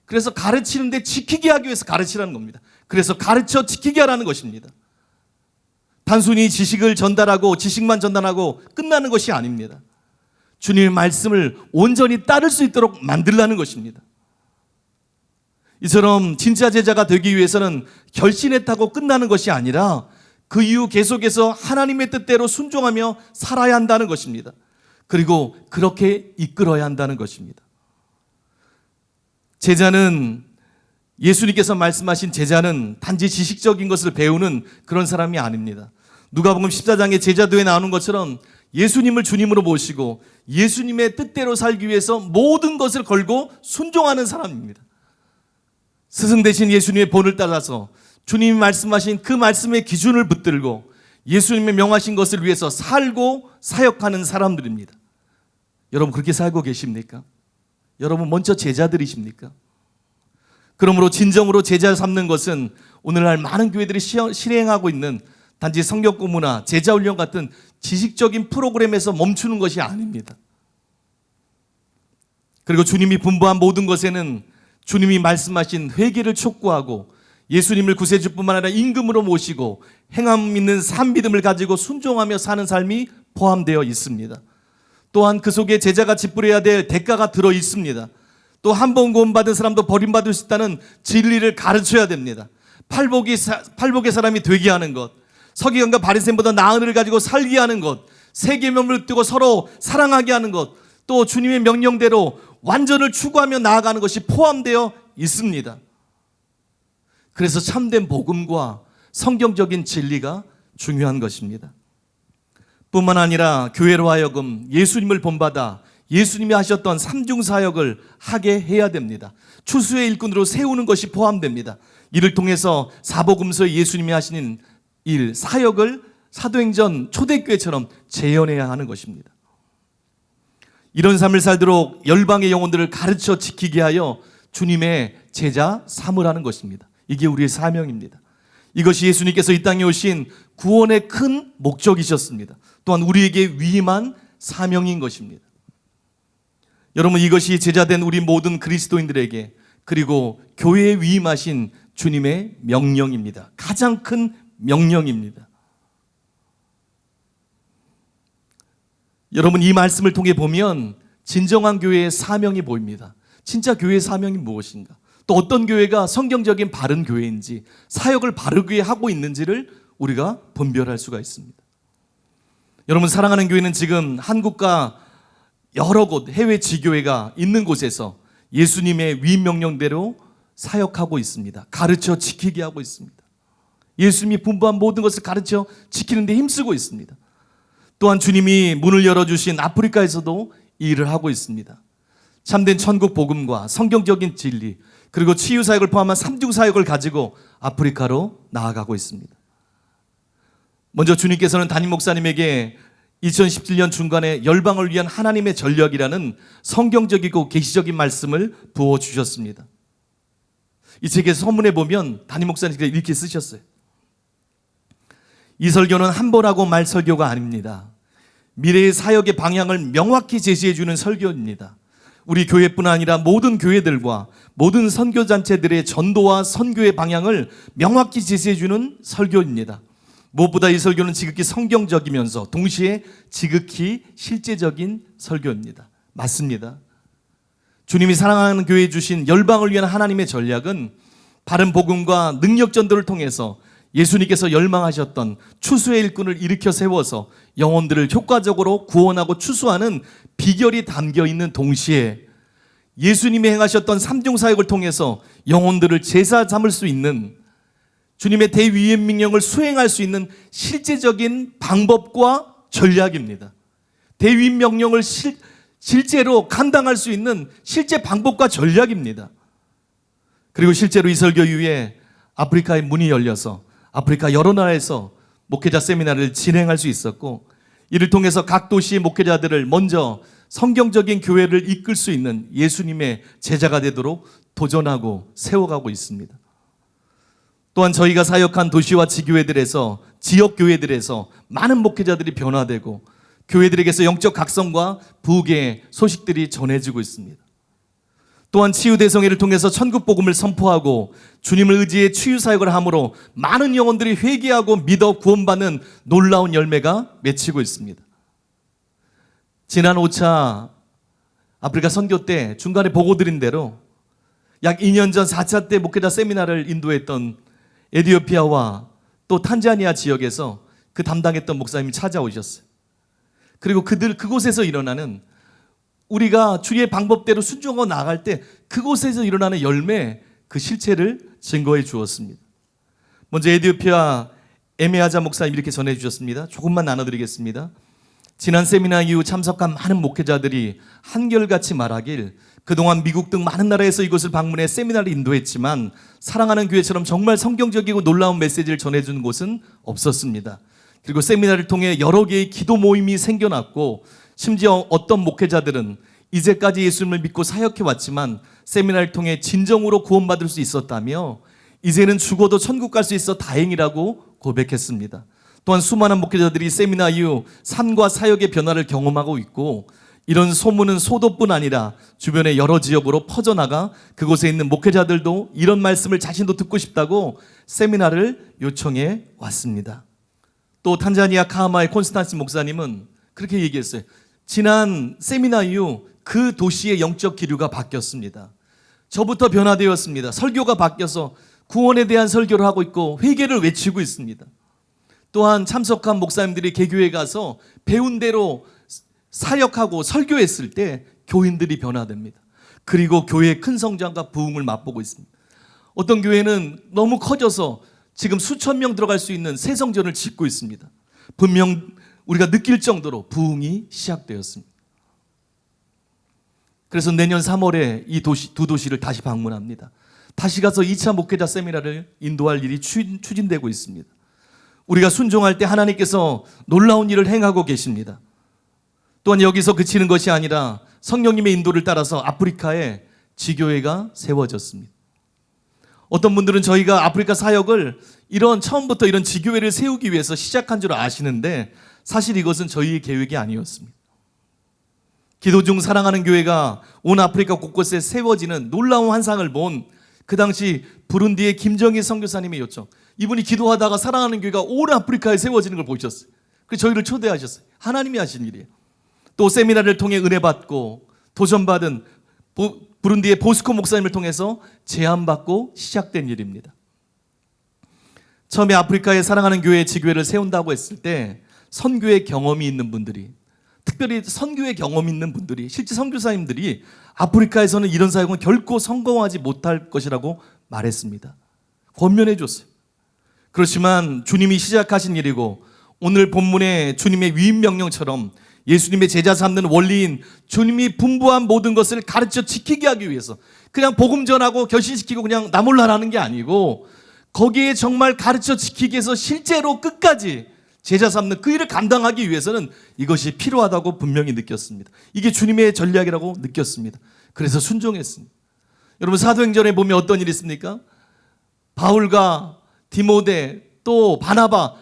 그래서 가르치는데 지키게 하기 위해서 가르치라는 겁니다. 그래서 가르쳐 지키게 하라는 것입니다. 단순히 지식을 전달하고 지식만 전달하고 끝나는 것이 아닙니다. 주님의 말씀을 온전히 따를 수 있도록 만들라는 것입니다. 이처럼 진짜 제자가 되기 위해서는 결신했다고 끝나는 것이 아니라 그 이후 계속해서 하나님의 뜻대로 순종하며 살아야 한다는 것입니다. 그리고 그렇게 이끌어야 한다는 것입니다. 제자는, 예수님께서 말씀하신 제자는 단지 지식적인 것을 배우는 그런 사람이 아닙니다. 누가복음 14장의 제자도에 나오는 것처럼 예수님을 주님으로 모시고 예수님의 뜻대로 살기 위해서 모든 것을 걸고 순종하는 사람입니다. 스승 대신 예수님의 본을 따라서 주님이 말씀하신 그 말씀의 기준을 붙들고 예수님의 명하신 것을 위해서 살고 사역하는 사람들입니다. 여러분, 그렇게 살고 계십니까? 여러분, 먼저 제자들이십니까? 그러므로 진정으로 제자 삼는 것은 오늘날 많은 교회들이 실행하고 있는 단지 성경 공부나 제자 훈련 같은 지식적인 프로그램에서 멈추는 것이 아닙니다. 그리고 주님이 분부한 모든 것에는 주님이 말씀하신 회개를 촉구하고 예수님을 구세주뿐만 아니라 임금으로 모시고 행함 있는 산 믿음을 가지고 순종하며 사는 삶이 포함되어 있습니다. 또한 그 속에 제자가 짚으려야 될 대가가 들어 있습니다. 또 한 번 구원받은 사람도 버림받을 수 있다는 진리를 가르쳐야 됩니다. 팔복의 사람이 되게 하는 것, 서기관과 바리새인보다 나은 일을 가지고 살게 하는 것, 세 계명을 뜨고 서로 사랑하게 하는 것, 또 주님의 명령대로 완전을 추구하며 나아가는 것이 포함되어 있습니다. 그래서 참된 복음과 성경적인 진리가 중요한 것입니다. 뿐만 아니라 교회로 하여금 예수님을 본받아 예수님이 하셨던 삼중사역을 하게 해야 됩니다. 추수의 일꾼으로 세우는 것이 포함됩니다. 이를 통해서 사복음서에 예수님이 하시는 일, 사역을 사도행전 초대교회처럼 재현해야 하는 것입니다. 이런 삶을 살도록 열방의 영혼들을 가르쳐 지키게 하여 주님의 제자 삼으라는 것입니다. 이게 우리의 사명입니다. 이것이 예수님께서 이 땅에 오신 구원의 큰 목적이셨습니다. 또한 우리에게 위임한 사명인 것입니다. 여러분, 이것이 제자된 우리 모든 그리스도인들에게, 그리고 교회에 위임하신 주님의 명령입니다. 가장 큰 명령입니다. 여러분, 이 말씀을 통해 보면 진정한 교회의 사명이 보입니다. 진짜 교회의 사명이 무엇인가? 또 어떤 교회가 성경적인 바른 교회인지, 사역을 바르게 하고 있는지를 우리가 분별할 수가 있습니다. 여러분, 사랑하는 교회는 지금 한국과 여러 곳 해외 지교회가 있는 곳에서 예수님의 위임 명령대로 사역하고 있습니다. 가르쳐 지키게 하고 있습니다. 예수님이 분부한 모든 것을 가르쳐 지키는 데 힘쓰고 있습니다. 또한 주님이 문을 열어주신 아프리카에서도 이 일을 하고 있습니다. 참된 천국 복음과 성경적인 진리, 그리고 치유 사역을 포함한 삼중 사역을 가지고 아프리카로 나아가고 있습니다. 먼저 주님께서는 담임 목사님에게 2017년 중간에 열방을 위한 하나님의 전략이라는 성경적이고 계시적인 말씀을 부어주셨습니다. 이 책에서 서문에 보면 담임 목사님께서 이렇게 쓰셨어요. 이 설교는 한 번 하고 말 설교가 아닙니다. 미래의 사역의 방향을 명확히 제시해주는 설교입니다. 우리 교회뿐 아니라 모든 교회들과 모든 선교단체들의 전도와 선교의 방향을 명확히 제시해주는 설교입니다. 무엇보다 이 설교는 지극히 성경적이면서 동시에 지극히 실제적인 설교입니다. 맞습니다. 주님이 사랑하는 교회에 주신 열방을 위한 하나님의 전략은 바른 복음과 능력 전도를 통해서 예수님께서 열망하셨던 추수의 일꾼을 일으켜 세워서 영혼들을 효과적으로 구원하고 추수하는 비결이 담겨 있는 동시에 예수님이 행하셨던 삼중 사역을 통해서 영혼들을 제사 삼을 수 있는 주님의 대위임 명령을 수행할 수 있는 실제적인 방법과 전략입니다. 대위임 명령을 실제로 감당할 수 있는 실제 방법과 전략입니다. 그리고 실제로 이 설교 이후에 아프리카의 문이 열려서 아프리카 여러 나라에서 목회자 세미나를 진행할 수 있었고, 이를 통해서 각 도시의 목회자들을 먼저 성경적인 교회를 이끌 수 있는 예수님의 제자가 되도록 도전하고 세워가고 있습니다. 또한 저희가 사역한 도시와 지교회들에서, 지역 교회들에서 많은 목회자들이 변화되고 교회들에게서 영적 각성과 부흥의 소식들이 전해지고 있습니다. 또한 치유대성회를 통해서 천국 복음을 선포하고 주님을 의지해 치유 사역을 함으로 많은 영혼들이 회개하고 믿어 구원받는 놀라운 열매가 맺히고 있습니다. 지난 5차 아프리카 선교 때 중간에 보고 드린 대로 약 2년 전 4차 때 목회자 세미나를 인도했던 에티오피아와 또 탄자니아 지역에서 그 담당했던 목사님이 찾아오셨어요. 그리고 그곳에서 일어나는, 우리가 주의 방법대로 순종하고 나아갈 때 그곳에서 일어나는 열매, 그 실체를 증거해 주었습니다. 먼저 에티오피아 에메아자 목사님 이렇게 전해 주셨습니다. 조금만 나눠드리겠습니다. 지난 세미나 이후 참석한 많은 목회자들이 한결같이 말하길, 그동안 미국 등 많은 나라에서 이곳을 방문해 세미나를 인도했지만 사랑하는 교회처럼 정말 성경적이고 놀라운 메시지를 전해주는 곳은 없었습니다. 그리고 세미나를 통해 여러 개의 기도 모임이 생겨났고, 심지어 어떤 목회자들은 이제까지 예수님을 믿고 사역해 왔지만 세미나를 통해 진정으로 구원받을 수 있었다며 이제는 죽어도 천국 갈 수 있어 다행이라고 고백했습니다. 또한 수많은 목회자들이 세미나 이후 삶과 사역의 변화를 경험하고 있고, 이런 소문은 소도뿐 아니라 주변의 여러 지역으로 퍼져나가 그곳에 있는 목회자들도 이런 말씀을 자신도 듣고 싶다고 세미나를 요청해 왔습니다. 또 탄자니아 카하마의 콘스탄시 목사님은 그렇게 얘기했어요. 지난 세미나 이후 그 도시의 영적 기류가 바뀌었습니다. 저부터 변화되었습니다. 설교가 바뀌어서 구원에 대한 설교를 하고 있고 회개를 외치고 있습니다. 또한 참석한 목사님들이 개교에 가서 배운 대로 사역하고 설교했을 때 교인들이 변화됩니다. 그리고 교회의 큰 성장과 부흥을 맛보고 있습니다. 어떤 교회는 너무 커져서 지금 수천 명 들어갈 수 있는 새 성전을 짓고 있습니다. 분명 우리가 느낄 정도로 부흥이 시작되었습니다. 그래서 내년 3월에 이 두 도시를 다시 방문합니다. 다시 가서 2차 목회자 세미나를 인도할 일이 추진되고 있습니다. 우리가 순종할 때 하나님께서 놀라운 일을 행하고 계십니다. 또한 여기서 그치는 것이 아니라 성령님의 인도를 따라서 아프리카에 지교회가 세워졌습니다. 어떤 분들은 저희가 아프리카 사역을 처음부터 이런 지교회를 세우기 위해서 시작한 줄 아시는데 사실 이것은 저희의 계획이 아니었습니다. 기도 중 사랑하는 교회가 온 아프리카 곳곳에 세워지는 놀라운 환상을 본 그 당시 부룬디의 김정희 선교사님의 요청, 이분이 기도하다가 사랑하는 교회가 온 아프리카에 세워지는 걸 보셨어요. 그래서 저희를 초대하셨어요. 하나님이 하신 일이에요. 또 세미나를 통해 은혜 받고 도전받은 부룬디의 보스코 목사님을 통해서 제안받고 시작된 일입니다. 처음에 아프리카에 사랑하는 교회 지교회를 세운다고 했을 때 선교의 경험이 있는 분들이, 특별히 선교의 경험이 있는 분들이, 실제 선교사님들이 아프리카에서는 이런 사역은 결코 성공하지 못할 것이라고 말했습니다. 권면해 줬어요. 그렇지만 주님이 시작하신 일이고 오늘 본문의 주님의 위임 명령처럼 예수님의 제자 삼는 원리인 주님이 분부한 모든 것을 가르쳐 지키게 하기 위해서 그냥 복음 전하고 결신시키고 그냥 나 몰라 하는 게 아니고 거기에 정말 가르쳐 지키기 위해서 실제로 끝까지 제자 삼는 그 일을 감당하기 위해서는 이것이 필요하다고 분명히 느꼈습니다. 이게 주님의 전략이라고 느꼈습니다. 그래서 순종했습니다. 여러분 사도행전에 보면 어떤 일이 있습니까? 바울과 디모데 또 바나바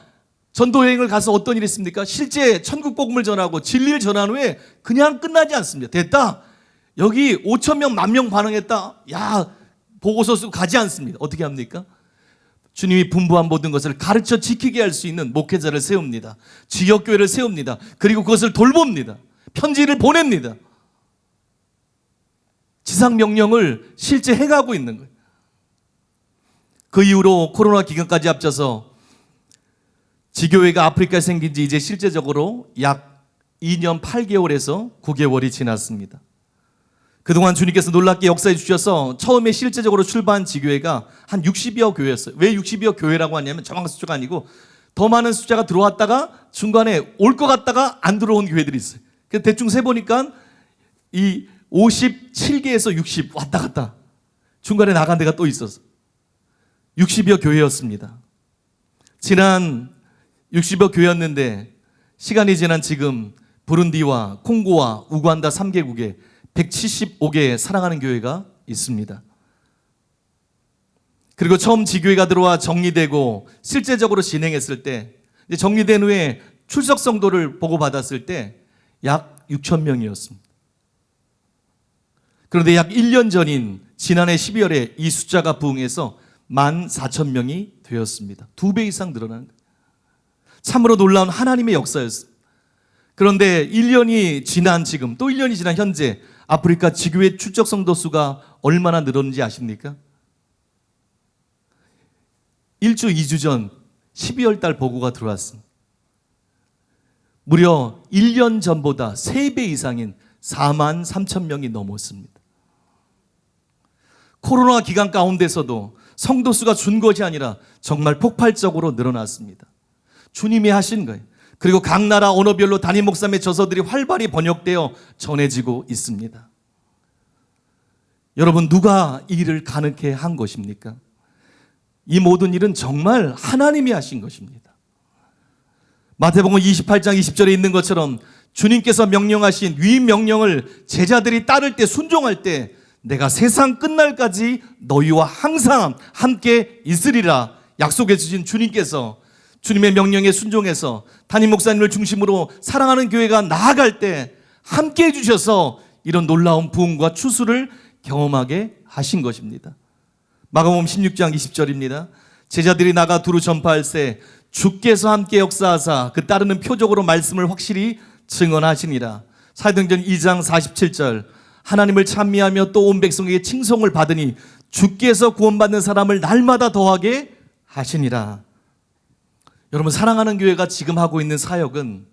전도여행을 가서 어떤 일이 있습니까? 실제 천국 복음을 전하고 진리를 전한 후에 그냥 끝나지 않습니다. 됐다. 여기 5천 명, 10,000명 반응했다. 야, 보고서 쓰고 가지 않습니다. 어떻게 합니까? 주님이 분부한 모든 것을 가르쳐 지키게 할 수 있는 목회자를 세웁니다. 지역교회를 세웁니다. 그리고 그것을 돌봅니다. 편지를 보냅니다. 지상명령을 실제 행하고 있는 거예요. 그 이후로 코로나 기간까지 합쳐서 지교회가 아프리카에 생긴 지 이제 실제적으로 약 2년 8개월에서 9개월이 지났습니다. 그동안 주님께서 놀랍게 역사해 주셔서 처음에 실제적으로 출발한 지교회가 한 60여 교회였어요. 왜 60여 교회라고 하냐면 정확한 숫자가 아니고 더 많은 숫자가 들어왔다가 중간에 올 것 같다가 안 들어온 교회들이 있어요. 그래서 대충 세보니까 이 57개에서 60 왔다 갔다 중간에 나간 데가 또 있었어. 60여 교회였습니다. 지난 60여 교회였는데 시간이 지난 지금 부룬디와 콩고와 우간다 3개국에 175개의 사랑하는 교회가 있습니다. 그리고 처음 지교회가 들어와 정리되고 실제적으로 진행했을 때 이제 정리된 후에 출석 성도를 보고받았을 때 약 6천 명이었습니다. 그런데 약 1년 전인 지난해 12월에 이 숫자가 부응해서 14,000명이 되었습니다. 2배 이상 늘어난 거예요. 참으로 놀라운 하나님의 역사였습니다. 그런데 1년이 지난 지금 또 1년이 지난 현재 아프리카 지교회 출석 성도 수가 얼마나 늘었는지 아십니까? 1주, 2주 전 12월 달 보고가 들어왔습니다. 무려 1년 전보다 3배 이상인 43,000명이 넘었습니다. 코로나 기간 가운데서도 성도 수가 준 것이 아니라 정말 폭발적으로 늘어났습니다. 주님이 하신 거예요. 그리고 각 나라 언어별로 담임 목사님의 저서들이 활발히 번역되어 전해지고 있습니다. 여러분, 누가 이 일을 가능케 한 것입니까? 이 모든 일은 정말 하나님이 하신 것입니다. 마태복음 28장 20절에 있는 것처럼 주님께서 명령하신 위임 명령을 제자들이 따를 때 순종할 때 내가 세상 끝날까지 너희와 항상 함께 있으리라 약속해 주신 주님께서 주님의 명령에 순종해서 담임 목사님을 중심으로 사랑하는 교회가 나아갈 때 함께 해주셔서 이런 놀라운 부흥과 추수를 경험하게 하신 것입니다. 마가복음 16장 20절입니다. 제자들이 나가 두루 전파할세 주께서 함께 역사하사 그 따르는 표적으로 말씀을 확실히 증언하시니라. 사도행전 2장 47절 하나님을 찬미하며 또 온 백성에게 칭송을 받으니 주께서 구원받는 사람을 날마다 더하게 하시니라. 여러분, 사랑하는 교회가 지금 하고 있는 사역은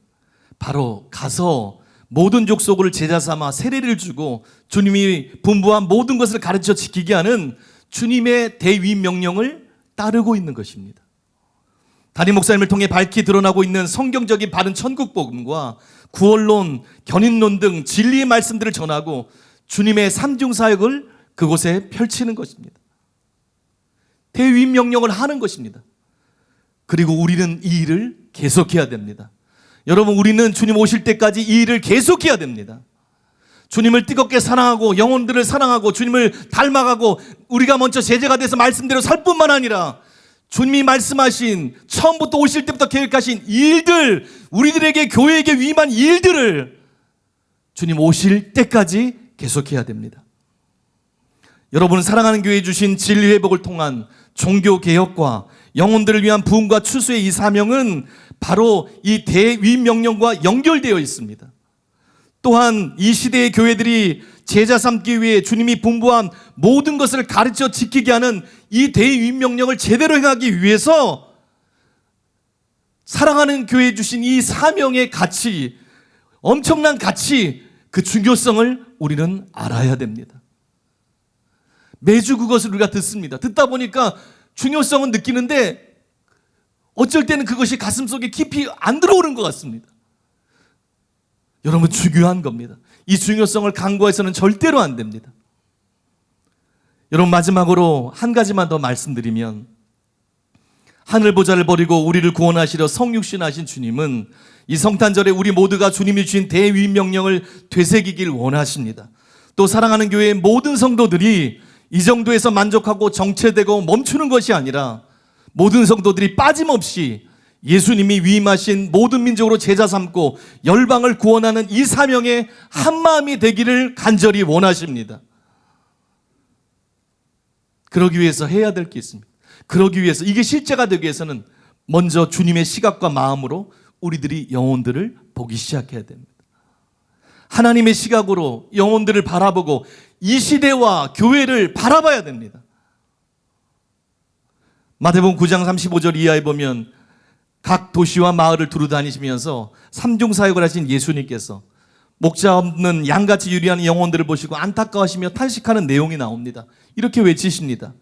바로 가서 모든 족속을 제자 삼아 세례를 주고 주님이 분부한 모든 것을 가르쳐 지키게 하는 주님의 대위 명령을 따르고 있는 것입니다. 담임 목사님을 통해 밝히 드러나고 있는 성경적인 바른 천국 복음과 구원론, 견인론 등 진리의 말씀들을 전하고 주님의 삼중 사역을 그곳에 펼치는 것입니다. 대위 명령을 하는 것입니다. 그리고 우리는 이 일을 계속해야 됩니다. 여러분, 우리는 주님 오실 때까지 이 일을 계속해야 됩니다. 주님을 뜨겁게 사랑하고 영혼들을 사랑하고 주님을 닮아가고 우리가 먼저 제자가 돼서 말씀대로 살 뿐만 아니라 주님이 말씀하신 처음부터 오실 때부터 계획하신 일들, 우리들에게 교회에게 위임한 일들을 주님 오실 때까지 계속해야 됩니다. 여러분은 사랑하는 교회에 주신 진리 회복을 통한 종교 개혁과 영혼들을 위한 부흥과 추수의 이 사명은 바로 이 대위임 명령과 연결되어 있습니다. 또한 이 시대의 교회들이 제자 삼기 위해 주님이 분부한 모든 것을 가르쳐 지키게 하는 이 대위임 명령을 제대로 행하기 위해서 사랑하는 교회에 주신 이 사명의 가치, 엄청난 가치, 그 중요성을 우리는 알아야 됩니다. 매주 그것을 우리가 듣습니다. 듣다 보니까 중요성은 느끼는데 어쩔 때는 그것이 가슴속에 깊이 안 들어오는 것 같습니다. 여러분, 중요한 겁니다. 이 중요성을 간과해서는 절대로 안 됩니다. 여러분, 마지막으로 한 가지만 더 말씀드리면 하늘 보좌를 버리고 우리를 구원하시려 성육신하신 주님은 이 성탄절에 우리 모두가 주님이 주신 대위 명령을 되새기길 원하십니다. 또 사랑하는 교회의 모든 성도들이 이 정도에서 만족하고 정체되고 멈추는 것이 아니라 모든 성도들이 빠짐없이 예수님이 위임하신 모든 민족으로 제자 삼고 열방을 구원하는 이 사명에 한마음이 되기를 간절히 원하십니다. 그러기 위해서 해야 될 게 있습니다. 그러기 위해서 이게 실제가 되기 위해서는 먼저 주님의 시각과 마음으로 우리들이 영혼들을 보기 시작해야 됩니다. 하나님의 시각으로 영혼들을 바라보고 이 시대와 교회를 바라봐야 됩니다. 마태복음 9장 35절 이하에 보면 각 도시와 마을을 두루 다니시면서 삼중사역을 하신 예수님께서 목자 없는 양같이 유리한 영혼들을 보시고 안타까워하시며 탄식하는 내용이 나옵니다. 이렇게 외치십니다.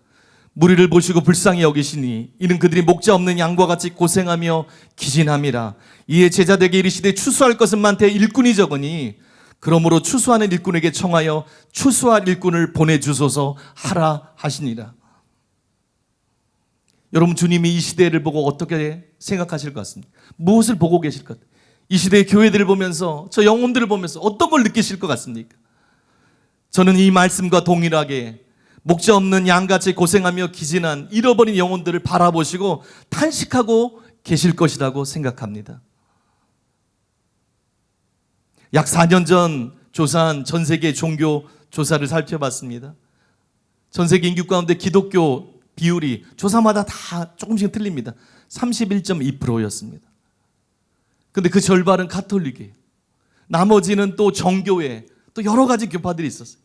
무리를 보시고 불쌍히 여기시니 이는 그들이 목자 없는 양과 같이 고생하며 기진함이라. 이에 제자들에게 이르시되 추수할 것은 많되 일꾼이 적으니 그러므로 추수하는 일꾼에게 청하여 추수할 일꾼을 보내주소서 하라 하시니라. 여러분, 주님이 이 시대를 보고 어떻게 생각하실 것 같습니까? 무엇을 보고 계실 것 같아요? 이 시대의 교회들을 보면서, 저 영혼들을 보면서 어떤 걸 느끼실 것 같습니까? 저는 이 말씀과 동일하게 목자 없는 양같이 고생하며 기진한 잃어버린 영혼들을 바라보시고 탄식하고 계실 것이라고 생각합니다. 약 4년 전 조사한 전 세계 종교 조사를 살펴봤습니다. 전 세계 인구 가운데 기독교 비율이 조사마다 다 조금씩 틀립니다. 31.2%였습니다. 근데 그 절반은 가톨릭이에요. 나머지는 또 정교회, 또 여러 가지 교파들이 있었어요.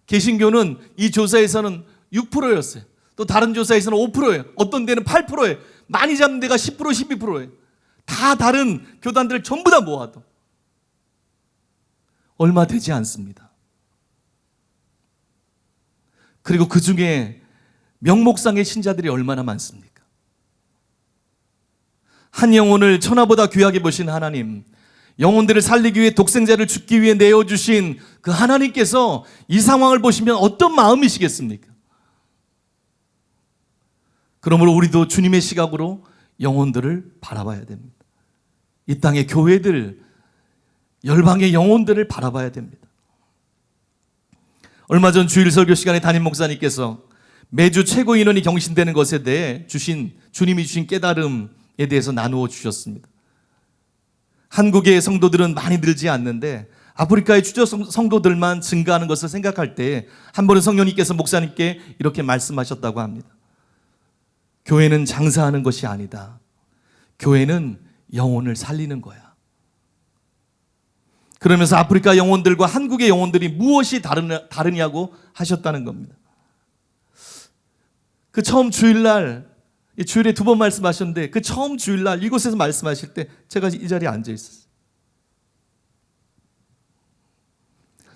개신교는 이 조사에서는 6%였어요. 또 다른 조사에서는 5%예요. 어떤 데는 8%예요. 많이 잡는 데가 10%, 12%예요. 다 다른 교단들을 전부 다 모아도 얼마 되지 않습니다. 그리고 그 중에 명목상의 신자들이 얼마나 많습니까? 한 영혼을 천하보다 귀하게 보신 하나님, 영혼들을 살리기 위해 독생자를 죽기 위해 내어주신 그 하나님께서 이 상황을 보시면 어떤 마음이시겠습니까? 그러므로 우리도 주님의 시각으로 영혼들을 바라봐야 됩니다. 이 땅의 교회들, 열방의 영혼들을 바라봐야 됩니다. 얼마 전 주일 설교 시간에 담임 목사님께서 매주 최고 인원이 경신되는 것에 대해 주님이 주신 깨달음에 대해서 나누어 주셨습니다. 한국의 성도들은 많이 늘지 않는데 아프리카의 주저 성도들만 증가하는 것을 생각할 때 한 번은 성령님께서 목사님께 이렇게 말씀하셨다고 합니다. 교회는 장사하는 것이 아니다. 교회는 영혼을 살리는 거야. 그러면서 아프리카 영혼들과 한국의 영혼들이 무엇이 다르냐고 하셨다는 겁니다. 그 처음 주일날, 주일에 2번 말씀하셨는데 그 처음 주일날 이곳에서 말씀하실 때 제가 이 자리에 앉아 있었어요.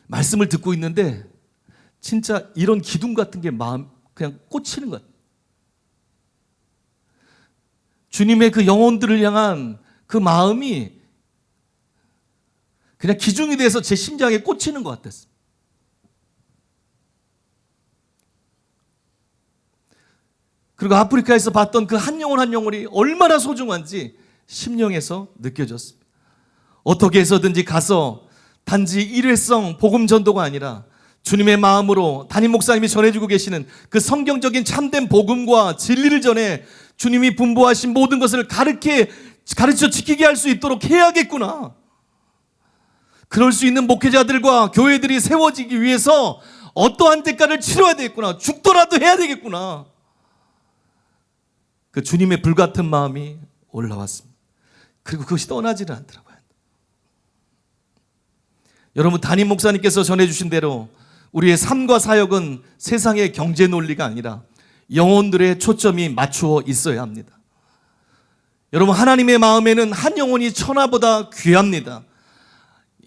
말씀을 듣고 있는데 진짜 이런 기둥 같은 게 마음 그냥 꽂히는 것 같아요. 주님의 그 영혼들을 향한 그 마음이 그냥 기둥이 돼서 제 심장에 꽂히는 것 같았어요. 그리고 아프리카에서 봤던 그 한 영혼 한 영혼이 얼마나 소중한지 심령에서 느껴졌습니다. 어떻게 해서든지 가서 단지 일회성 복음 전도가 아니라 주님의 마음으로 담임 목사님이 전해주고 계시는 그 성경적인 참된 복음과 진리를 전해 주님이 분부하신 모든 것을 가르쳐 지키게 할 수 있도록 해야겠구나. 그럴 수 있는 목회자들과 교회들이 세워지기 위해서 어떠한 대가를 치러야 되겠구나. 죽더라도 해야 되겠구나. 그 주님의 불같은 마음이 올라왔습니다. 그리고 그것이 떠나지는 않더라고요. 여러분, 담임 목사님께서 전해주신 대로 우리의 삶과 사역은 세상의 경제 논리가 아니라 영혼들의 초점이 맞추어 있어야 합니다. 여러분, 하나님의 마음에는 한 영혼이 천하보다 귀합니다.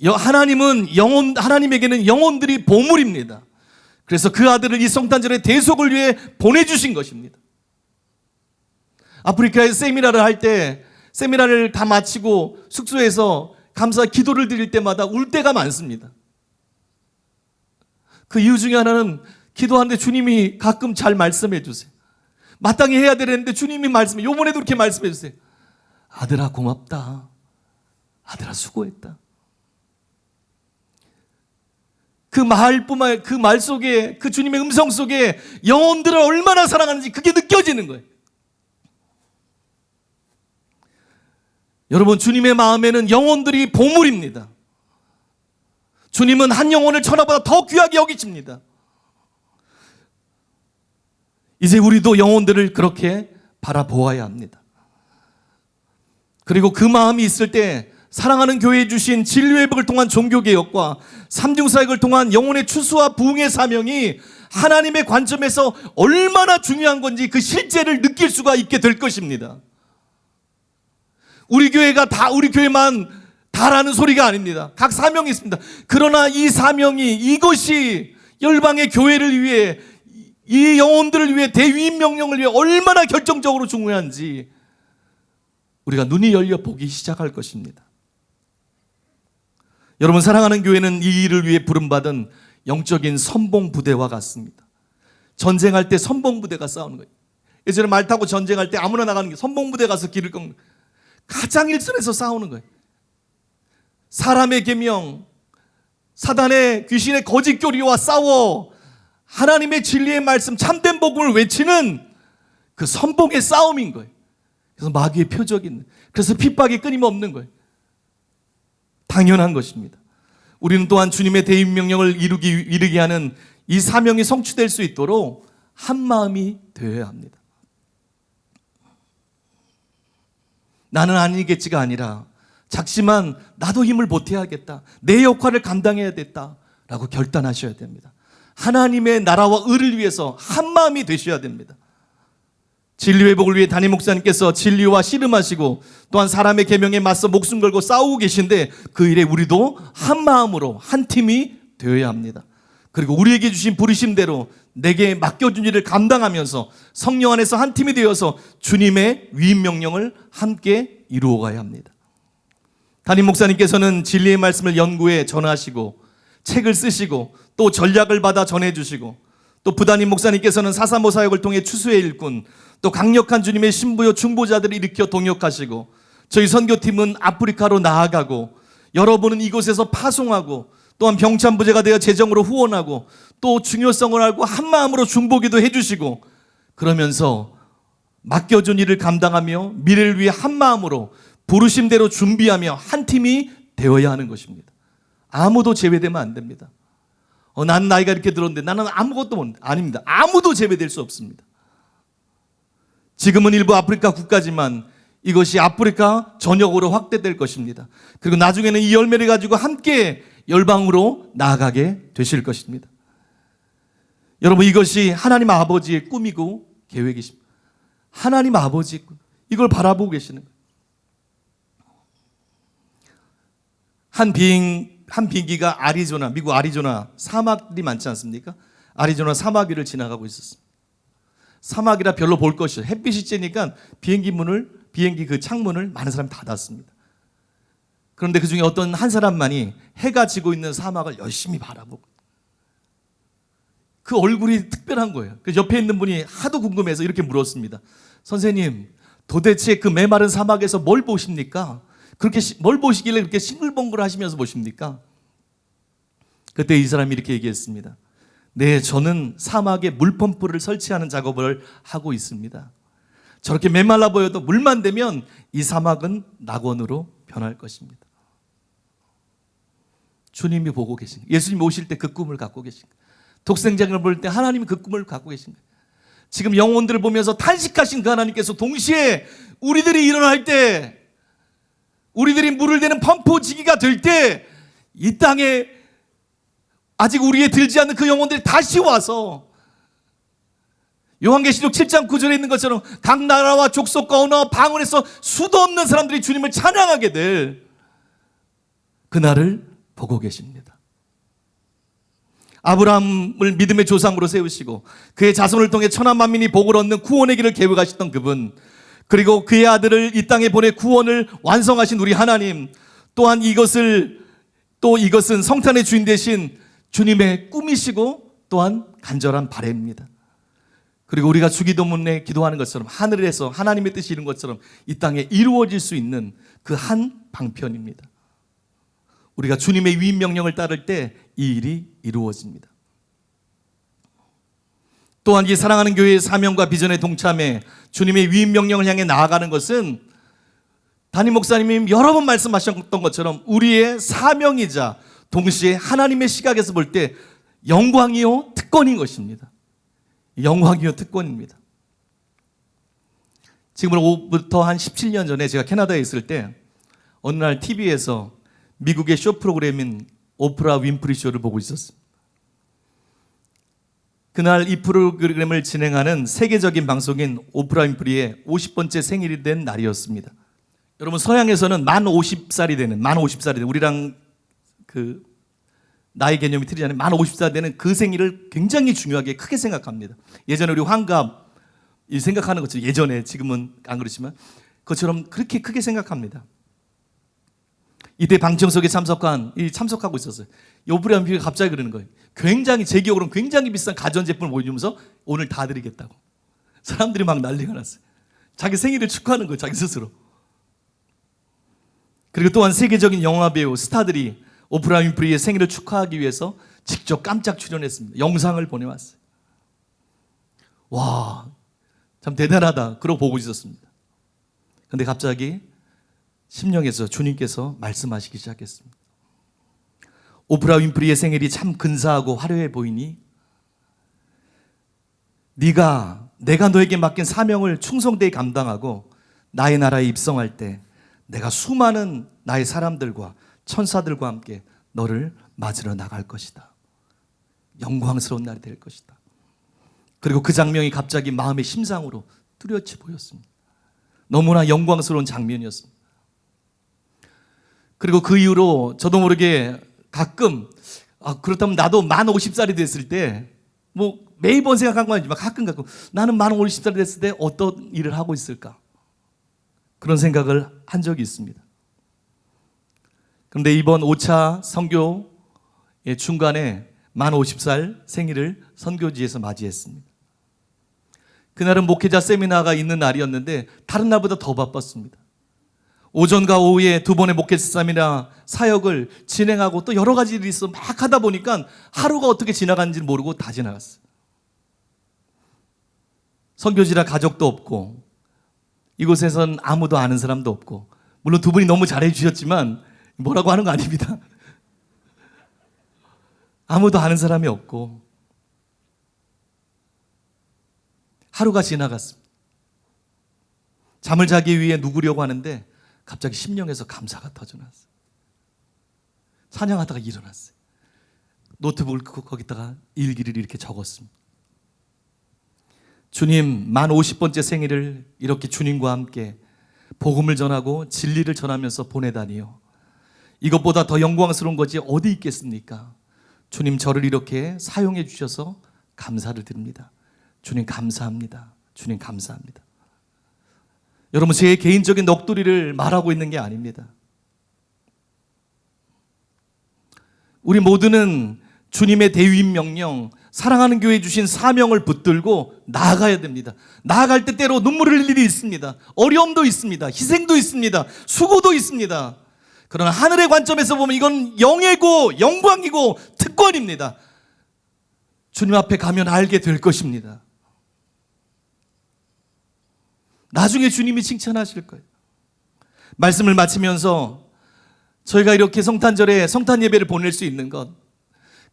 하나님에게는 영혼들이 보물입니다. 그래서 그 아들을 이 성탄절의 대속을 위해 보내주신 것입니다. 아프리카에서 세미나를 할 때 세미나를 다 마치고 숙소에서 감사 기도를 드릴 때마다 울 때가 많습니다. 그 이유 중에 하나는 기도하는데 주님이 가끔 잘 말씀해 주세요. 마땅히 해야 되는데 주님이 말씀해, 요번에도 그렇게 말씀해 주세요. 아들아 고맙다. 아들아 수고했다. 그 말 속에, 그 주님의 음성 속에 영혼들을 얼마나 사랑하는지 그게 느껴지는 거예요. 여러분, 주님의 마음에는 영혼들이 보물입니다. 주님은 한 영혼을 천하보다 더 귀하게 여기십니다. 이제 우리도 영혼들을 그렇게 바라보아야 합니다. 그리고 그 마음이 있을 때 사랑하는 교회에 주신 진료회복을 통한 종교개혁과 삼중사역을 통한 영혼의 추수와 부흥의 사명이 하나님의 관점에서 얼마나 중요한 건지 그 실제를 느낄 수가 있게 될 것입니다. 우리 교회가 다 우리 교회만 다라는 소리가 아닙니다. 각 사명이 있습니다. 그러나 이 사명이 이것이 열방의 교회를 위해 이 영혼들을 위해 대위임 명령을 위해 얼마나 결정적으로 중요한지 우리가 눈이 열려 보기 시작할 것입니다. 여러분 사랑하는 교회는 이 일을 위해 부름받은 영적인 선봉부대와 같습니다. 전쟁할 때 선봉부대가 싸우는 거예요. 예전에 말 타고 전쟁할 때 아무나 나가는 게 선봉부대 가서 길을 꺾는 거예요. 가장 일선에서 싸우는 거예요. 사람의 계명, 사단의 귀신의 거짓 교리와 싸워 하나님의 진리의 말씀 참된 복음을 외치는 그 선봉의 싸움인 거예요. 그래서 마귀의 표적인, 그래서 핍박이 끊임없는 거예요. 당연한 것입니다. 우리는 또한 주님의 대임 명령을 이루게 하는 이 사명이 성취될 수 있도록 한 마음이 되어야 합니다. 나는 아니겠지가 아니라 작지만 나도 힘을 보태야겠다. 내 역할을 감당해야겠다라고 결단하셔야 됩니다. 하나님의 나라와 의를 위해서 한 마음이 되셔야 됩니다. 진리 회복을 위해 담임 목사님께서 진리와 씨름하시고 또한 사람의 계명에 맞서 목숨 걸고 싸우고 계신데 그 일에 우리도 한 마음으로 한 팀이 되어야 합니다. 그리고 우리에게 주신 부르심대로 내게 맡겨준 일을 감당하면서 성령 안에서 한 팀이 되어서 주님의 위임 명령을 함께 이루어가야 합니다. 담임 목사님께서는 진리의 말씀을 연구해 전하시고 책을 쓰시고 또 전략을 받아 전해주시고 또 부담임 목사님께서는 사사모 사역을 통해 추수의 일꾼 또 강력한 주님의 신부요 중보자들을 일으켜 동역하시고 저희 선교팀은 아프리카로 나아가고 여러분은 이곳에서 파송하고 또한 병참부제가 되어 재정으로 후원하고 또 중요성을 알고 한마음으로 중보기도 해주시고 그러면서 맡겨준 일을 감당하며 미래를 위해 한마음으로 부르심대로 준비하며 한 팀이 되어야 하는 것입니다. 아무도 제외되면 안 됩니다. 난 나이가 이렇게 들었는데 나는 아무것도 못 아닙니다. 아무도 제외될 수 없습니다. 지금은 일부 아프리카 국가지만 이것이 아프리카 전역으로 확대될 것입니다. 그리고 나중에는 이 열매를 가지고 함께 열방으로 나아가게 되실 것입니다. 여러분 이것이 하나님 아버지의 꿈이고 계획이십니다. 하나님 아버지의 꿈, 이걸 바라보고 계시는 거예요. 한 비행기가 미국 아리조나 사막이 많지 않습니까? 아리조나 사막 위를 지나가고 있었습니다. 사막이라 별로 볼 것이 없어요. 햇빛이 쬐니까 비행기 그 창문을 많은 사람이 닫았습니다. 그런데 그 중에 어떤 한 사람만이 해가 지고 있는 사막을 열심히 바라보고 그 얼굴이 특별한 거예요. 그 옆에 있는 분이 하도 궁금해서 이렇게 물었습니다. 선생님, 도대체 그 메마른 사막에서 뭘 보십니까? 그렇게 뭘 보시길래 그렇게 싱글벙글 하시면서 보십니까? 그때 이 사람이 이렇게 얘기했습니다. 네, 저는 사막에 물펌프를 설치하는 작업을 하고 있습니다. 저렇게 메말라 보여도 물만 대면 이 사막은 낙원으로 변할 것입니다. 주님이 보고 계신 거예요. 예수님이 오실 때 그 꿈을 갖고 계신 거예요. 독생자를 볼 때 하나님이 그 꿈을 갖고 계신 거예요. 지금 영혼들을 보면서 탄식하신 그 하나님께서 동시에 우리들이 일어날 때 우리들이 물을 대는 펌프지기가 될 때 이 땅에 아직 우리에 들지 않는 그 영혼들이 다시 와서 요한계시록 7장 9절에 있는 것처럼 각 나라와 족속과 언어와 방언에서 수도 없는 사람들이 주님을 찬양하게 될 그날을 보고 계십니다. 아브라함을 믿음의 조상으로 세우시고 그의 자손을 통해 천하 만민이 복을 얻는 구원의 길을 계획하셨던 그분, 그리고 그의 아들을 이 땅에 보내 구원을 완성하신 우리 하나님, 또한 이것은 성탄의 주인 되신 주님의 꿈이시고 또한 간절한 바람입니다. 그리고 우리가 주기도문에 기도하는 것처럼 하늘에서 하나님의 뜻이 이룬 것처럼 이 땅에 이루어질 수 있는 그 한 방편입니다. 우리가 주님의 위임 명령을 따를 때 이 일이 이루어집니다. 또한 이 사랑하는 교회의 사명과 비전에 동참해 주님의 위임 명령을 향해 나아가는 것은 담임 목사님이 여러 번 말씀하셨던 것처럼 우리의 사명이자 동시에 하나님의 시각에서 볼 때 영광이요 특권인 것입니다. 영광이요 특권입니다. 지금으로부터 한 17년 전에 제가 캐나다에 있을 때 어느 날 TV에서 미국의 쇼 프로그램인 오프라 윈프리 쇼를 보고 있었습니다. 그날 이 프로그램을 진행하는 세계적인 방송인 오프라 윈프리의 50번째 생일이 된 날이었습니다. 여러분 서양에서는 만 50살이 되는 우리랑 그 나이 개념이 틀리잖아요. 만 50살 되는 그 생일을 굉장히 중요하게 크게 생각합니다. 예전에 우리 환갑 이 생각하는 것처럼 예전에 지금은 안 그렇지만 그것처럼 그렇게 크게 생각합니다. 이때 방청석에 참석하고 있었어요. 오프라 윈프리가 갑자기 그러는 거예요. 굉장히 제 기억으로는 굉장히 비싼 가전제품을 보여주면서 오늘 다 드리겠다고. 사람들이 막 난리가 났어요. 자기 생일을 축하하는 거예요. 자기 스스로. 그리고 또한 세계적인 영화 배우 스타들이 오프라 윈프리의 생일을 축하하기 위해서 직접 깜짝 출연했습니다. 영상을 보내왔어요. 와, 참 대단하다. 그러고 보고 있었습니다. 그런데 갑자기 심령에서 주님께서 말씀하시기 시작했습니다. 오프라 윈프리의 생일이 참 근사하고 화려해 보이니 내가 너에게 맡긴 사명을 충성되게 감당하고 나의 나라에 입성할 때 내가 수많은 나의 사람들과 천사들과 함께 너를 맞으러 나갈 것이다. 영광스러운 날이 될 것이다. 그리고 그 장면이 갑자기 마음의 심상으로 뚜렷이 보였습니다. 너무나 영광스러운 장면이었습니다. 그리고 그 이후로 저도 모르게 가끔 그렇다면 나도 만 50살이 됐을 때 뭐 매번 생각한 건 아니지만 가끔 나는 만 50살이 됐을 때 어떤 일을 하고 있을까? 그런 생각을 한 적이 있습니다. 그런데 이번 5차 선교의 중간에 만 50살 생일을 선교지에서 맞이했습니다. 그날은 목회자 세미나가 있는 날이었는데 다른 날보다 더 바빴습니다. 오전과 오후에 두 번의 목회자 세미나 사역을 진행하고 또 여러 가지 일이 있어 막 하다 보니까 하루가 어떻게 지나가는지 모르고 다 지나갔어요. 선교지라 가족도 없고 이곳에선 아무도 아는 사람도 없고, 물론 두 분이 너무 잘해 주셨지만 뭐라고 하는 거 아닙니다. 아무도 아는 사람이 없고 하루가 지나갔습니다. 잠을 자기 위해 누구려고 하는데 갑자기 심령에서 감사가 터져나왔어요. 찬양하다가 일어났어요. 노트북을 거기다가 일기를 이렇게 적었습니다. 주님, 만 50번째 생일을 이렇게 주님과 함께 복음을 전하고 진리를 전하면서 보내다니요. 이것보다 더 영광스러운 것이 어디 있겠습니까? 주님, 저를 이렇게 사용해 주셔서 감사를 드립니다. 주님 감사합니다. 주님 감사합니다. 여러분, 제 개인적인 넋두리를 말하고 있는 게 아닙니다. 우리 모두는 주님의 대위임 명령, 사랑하는 교회 주신 사명을 붙들고 나아가야 됩니다. 나아갈 때 때로 눈물 흘릴 일이 있습니다. 어려움도 있습니다. 희생도 있습니다. 수고도 있습니다. 그러나 하늘의 관점에서 보면 이건 영예고 영광이고 특권입니다. 주님 앞에 가면 알게 될 것입니다. 나중에 주님이 칭찬하실 거예요. 말씀을 마치면서 저희가 이렇게 성탄절에 성탄 예배를 보낼 수 있는 것,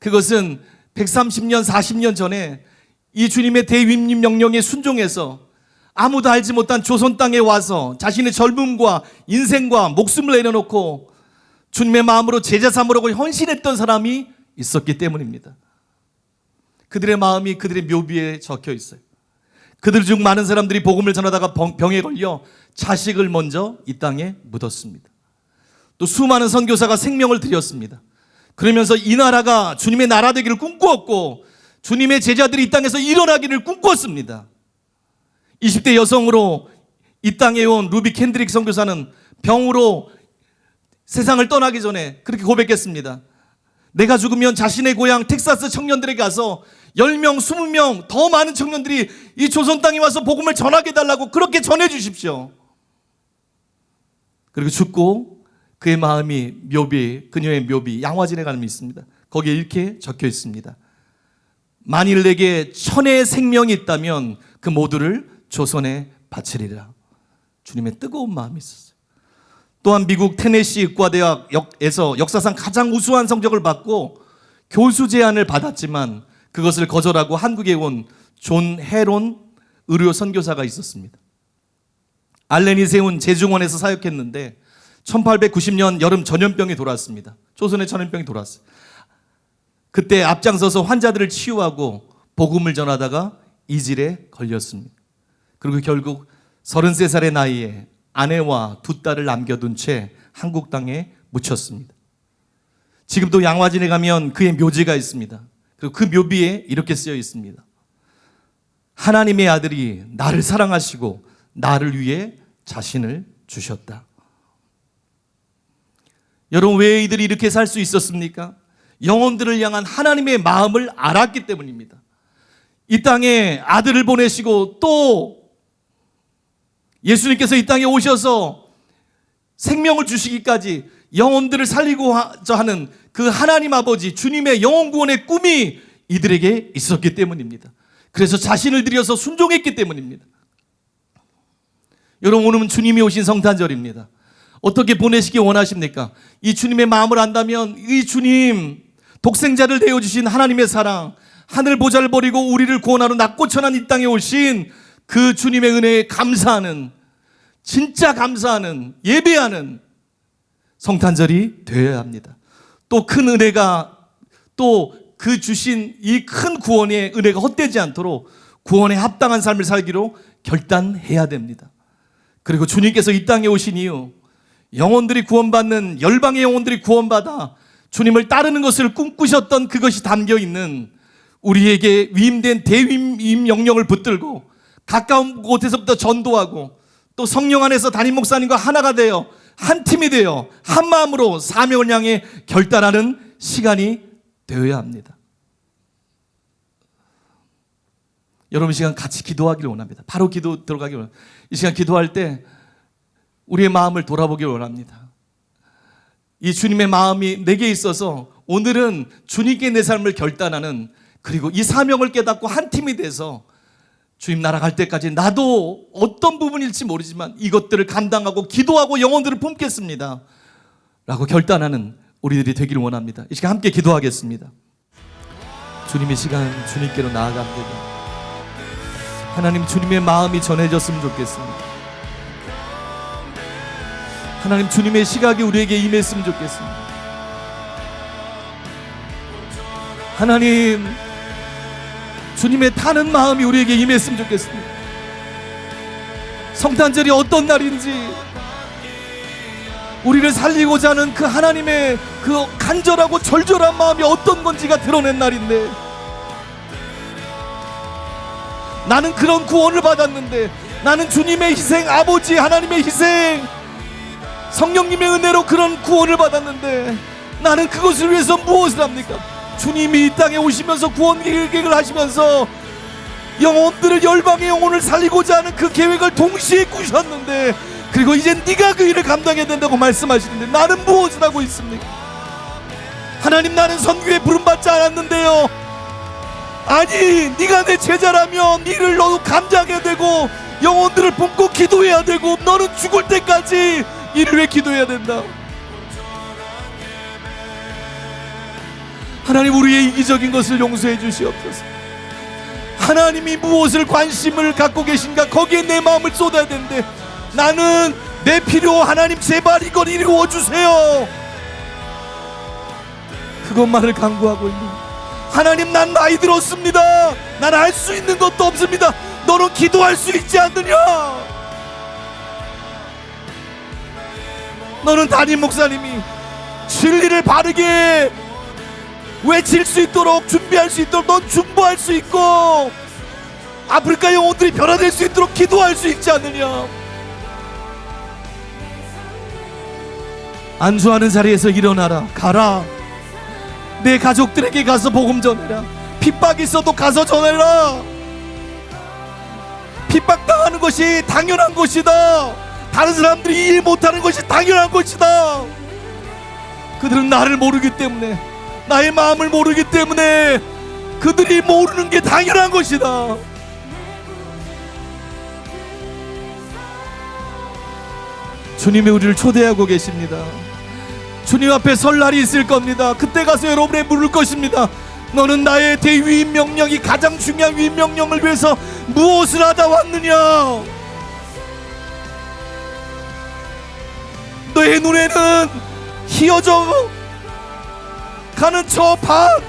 그것은 130년, 40년 전에 이 주님의 대위임 명령에 순종해서 아무도 알지 못한 조선 땅에 와서 자신의 젊음과 인생과 목숨을 내려놓고 주님의 마음으로 제자 삼으려고 헌신했던 사람이 있었기 때문입니다. 그들의 마음이 그들의 묘비에 적혀 있어요. 그들 중 많은 사람들이 복음을 전하다가 병에 걸려 자식을 먼저 이 땅에 묻었습니다. 또 수많은 선교사가 생명을 드렸습니다. 그러면서 이 나라가 주님의 나라 되기를 꿈꾸었고 주님의 제자들이 이 땅에서 일어나기를 꿈꿨습니다. 20대 여성으로 이 땅에 온 루비 캔드릭 선교사는 병으로 세상을 떠나기 전에 그렇게 고백했습니다. 내가 죽으면 자신의 고향 텍사스 청년들에게 가서 10명, 20명 더 많은 청년들이 이 조선 땅에 와서 복음을 전하게 해달라고 그렇게 전해주십시오. 그리고 죽고 그의 마음이 묘비, 그녀의 묘비 양화진에 가는 게 있습니다. 거기에 이렇게 적혀 있습니다. 만일 내게 천의 생명이 있다면 그 모두를 조선에 바치리라. 주님의 뜨거운 마음이 있었어요. 또한 미국 테네시 의과대학에서 역사상 가장 우수한 성적을 받고 교수 제안을 받았지만 그것을 거절하고 한국에 온 존 헤론 의료 선교사가 있었습니다. 알렌이 세운 제중원에서 사역했는데 1890년 여름 전염병이 돌아왔습니다. 조선의 전염병이 돌아왔어요. 그때 앞장서서 환자들을 치유하고 복음을 전하다가 이질에 걸렸습니다. 그리고 결국 33살의 나이에 아내와 두 딸을 남겨둔 채 한국 땅에 묻혔습니다. 지금도 양화진에 가면 그의 묘지가 있습니다. 그리고 그 묘비에 이렇게 쓰여 있습니다. 하나님의 아들이 나를 사랑하시고 나를 위해 자신을 주셨다. 여러분, 왜 이들이 이렇게 살 수 있었습니까? 영혼들을 향한 하나님의 마음을 알았기 때문입니다. 이 땅에 아들을 보내시고 또 예수님께서 이 땅에 오셔서 생명을 주시기까지 영혼들을 살리고자 하는 그 하나님 아버지 주님의 영혼 구원의 꿈이 이들에게 있었기 때문입니다. 그래서 자신을 들여서 순종했기 때문입니다. 여러분, 오늘은 주님이 오신 성탄절입니다. 어떻게 보내시기 원하십니까? 이 주님의 마음을 안다면 이 주님, 독생자를 내어주신 하나님의 사랑, 하늘 보좌를 버리고 우리를 구원하러 낮고 천한 이 땅에 오신 그 주님의 은혜에 감사하는, 진짜 감사하는, 예배하는 성탄절이 되어야 합니다. 또 큰 은혜가, 또 그 주신 이 큰 구원의 은혜가 헛되지 않도록 구원에 합당한 삶을 살기로 결단해야 됩니다. 그리고 주님께서 이 땅에 오신 이유, 영혼들이 구원받는, 열방의 영혼들이 구원받아 주님을 따르는 것을 꿈꾸셨던 그것이 담겨있는 우리에게 위임된 대위임 명령을 붙들고 가까운 곳에서부터 전도하고 또 성령 안에서 담임 목사님과 하나가 되어 한 팀이 되어 한 마음으로 사명을 향해 결단하는 시간이 되어야 합니다. 여러분, 이 시간 같이 기도하기를 원합니다. 바로 기도 들어가기를 원합니다. 이 시간 기도할 때 우리의 마음을 돌아보기를 원합니다. 이 주님의 마음이 내게 있어서 오늘은 주님께 내 삶을 결단하는, 그리고 이 사명을 깨닫고 한 팀이 돼서 주님 나라 갈 때까지 나도 어떤 부분일지 모르지만 이것들을 감당하고 기도하고 영혼들을 품겠습니다 라고 결단하는 우리들이 되기를 원합니다. 이 시간 함께 기도하겠습니다. 주님의 시간 주님께로 나아갑니다. 하나님, 주님의 마음이 전해졌으면 좋겠습니다. 하나님, 주님의 시각이 우리에게 임했으면 좋겠습니다. 하나님, 주님의 타는 마음이 우리에게 임했으면 좋겠습니다. 성탄절이 어떤 날인지, 우리를 살리고자 하는 그 하나님의 그 간절하고 절절한 마음이 어떤 건지가 드러낸 날인데, 나는 그런 구원을 받았는데, 나는 주님의 희생, 아버지 하나님의 희생, 성령님의 은혜로 그런 구원을 받았는데 나는 그것을 위해서 무엇을 합니까? 주님이 이 땅에 오시면서 구원 계획을 하시면서 영혼들을, 열방의 영혼을 살리고자 하는 그 계획을 동시에 꾸셨는데, 그리고 이제 네가 그 일을 감당해야 된다고 말씀하시는데 나는 무엇을 하고 있습니까? 하나님, 나는 선교에 부름받지 않았는데요. 아니, 네가 내 제자라면 일을 너도 감당해야 되고 영혼들을 품고 기도해야 되고 너는 죽을 때까지 이를 왜 기도해야 된다? 하나님, 우리의 이기적인 것을 용서해 주시옵소서. 하나님이 무엇을 관심을 갖고 계신가, 거기에 내 마음을 쏟아야 되는데 나는 내 필요, 하나님 제발 이걸 이루어 주세요, 그것만을 간구하고 있는 하나님, 난 나이 들었습니다. 난 할 수 있는 것도 없습니다. 너는 기도할 수 있지 않느냐? 너는 담임 목사님이 진리를 바르게 외칠 수 있도록, 준비할 수 있도록 넌 중보할 수 있고 아프리카 영혼들이 변화될 수 있도록 기도할 수 있지 않느냐? 안수하는 자리에서 일어나라, 가라. 내 가족들에게 가서 복음 전해라. 핍박이 있어도 가서 전해라. 핍박당하는 것이 당연한 것이다. 다른 사람들이 일 못하는 것이 당연한 것이다. 그들은 나를 모르기 때문에, 나의 마음을 모르기 때문에 그들이 모르는 게 당연한 것이다. 주님이 우리를 초대하고 계십니다. 주님 앞에 설 날이 있을 겁니다. 그때 가서 여러분의 물을 것입니다. 너는 나의 대위임 명령이 가장 중요한 위임 명령을 위해서 무엇을 하다 왔느냐? 너의 눈에는 휘어져 가는 저 밭,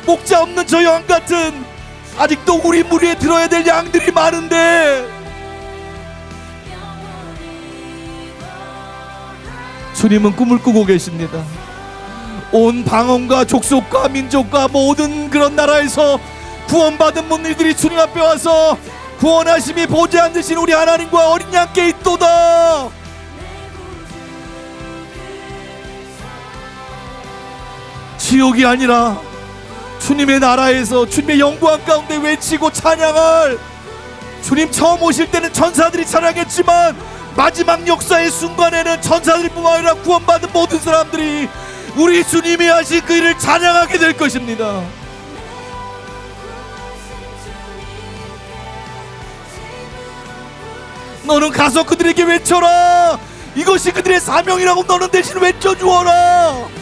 목자 없는 저 양 같은 아직도 우리 무리에 들어야 될 양들이 많은데 주님은 꿈을 꾸고 계십니다. 온 방언과 족속과 민족과 모든 그런 나라에서 구원받은 분들이 주님 앞에 와서 구원하심이 보지 않으신 우리 하나님과 어린 양께 있도다. 지옥이 아니라 주님의 나라에서 주님의 영광 가운데 외치고 찬양할, 주님 처음 오실 때는 천사들이 찬양했지만 마지막 역사의 순간에는 천사들뿐만 아니라 구원받은 모든 사람들이 우리 주님이 하신 그 일을 찬양하게 될 것입니다. 너는 가서 그들에게 외쳐라. 이것이 그들의 사명이라고 너는 대신 외쳐주어라.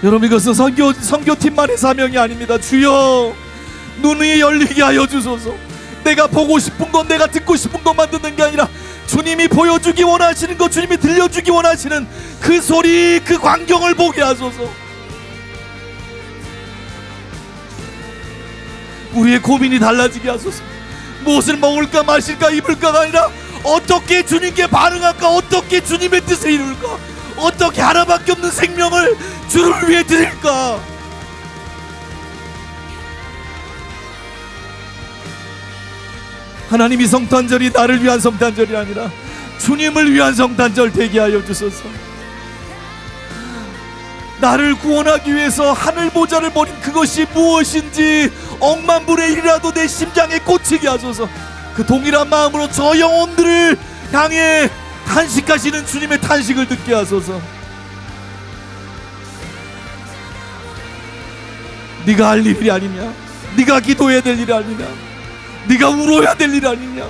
여러분, 이것은 선교팀만의 사명이 아닙니다. 주여, 눈이 열리게 하여 주소서. 내가 보고 싶은 것, 내가 듣고 싶은 것만 듣는 게 아니라 주님이 보여주기 원하시는 것, 주님이 들려주기 원하시는 그 소리, 그 광경을 보게 하소서. 우리의 고민이 달라지게 하소서. 무엇을 먹을까 마실까 입을까가 아니라 어떻게 주님께 반응할까, 어떻게 주님의 뜻을 이룰까, 어떻게 하나밖에 없는 생명을 주를 위해 드릴까. 하나님이 성탄절이 나를 위한 성탄절이 아니라 주님을 위한 성탄절 되게 하여 주소서. 나를 구원하기 위해서 하늘 보좌를 버린 그것이 무엇인지 억만분의 1이라도 내 심장에 꽂히게 하소서. 그 동일한 마음으로 저 영혼들을 향해 탄식하시는 주님의 탄식을 듣게 하소서. 네가 할 일이 아니냐? 네가 기도해야 될 일이 아니냐? 네가 울어야 될 일 아니냐?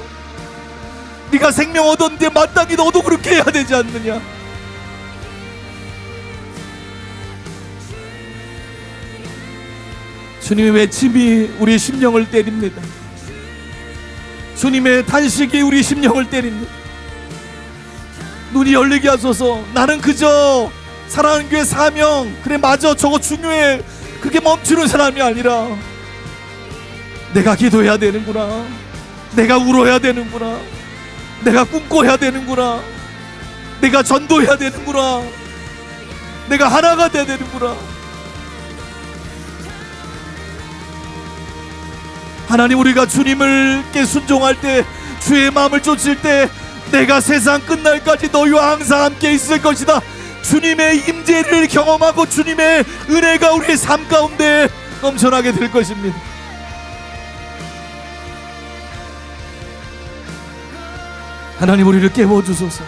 네가 생명 얻었는데 마땅히 너도 그렇게 해야 되지 않느냐? 주님의 외침이 우리의 심령을 때립니다. 주님의 탄식이 우리 심령을 때립니다. 눈이 열리게 하소서. 나는 그저 사랑하는 교회 사명, 그래 맞아, 저거 중요해, 그게 멈추는 사람이 아니라 내가 기도해야 되는구나, 내가 울어야 되는구나, 내가 꿈꿔야 되는구나, 내가 전도해야 되는구나, 내가 하나가 돼야 되는구나. 하나님, 우리가 주님을께 순종할 때, 주의 마음을 쫓을 때 내가 세상 끝날까지 너희와 항상 함께 있을 것이다. 주님의 임재를 경험하고 주님의 은혜가 우리의 삶 가운데 넘쳐나게 될 것입니다. 하나님, 우리를 깨워주소서.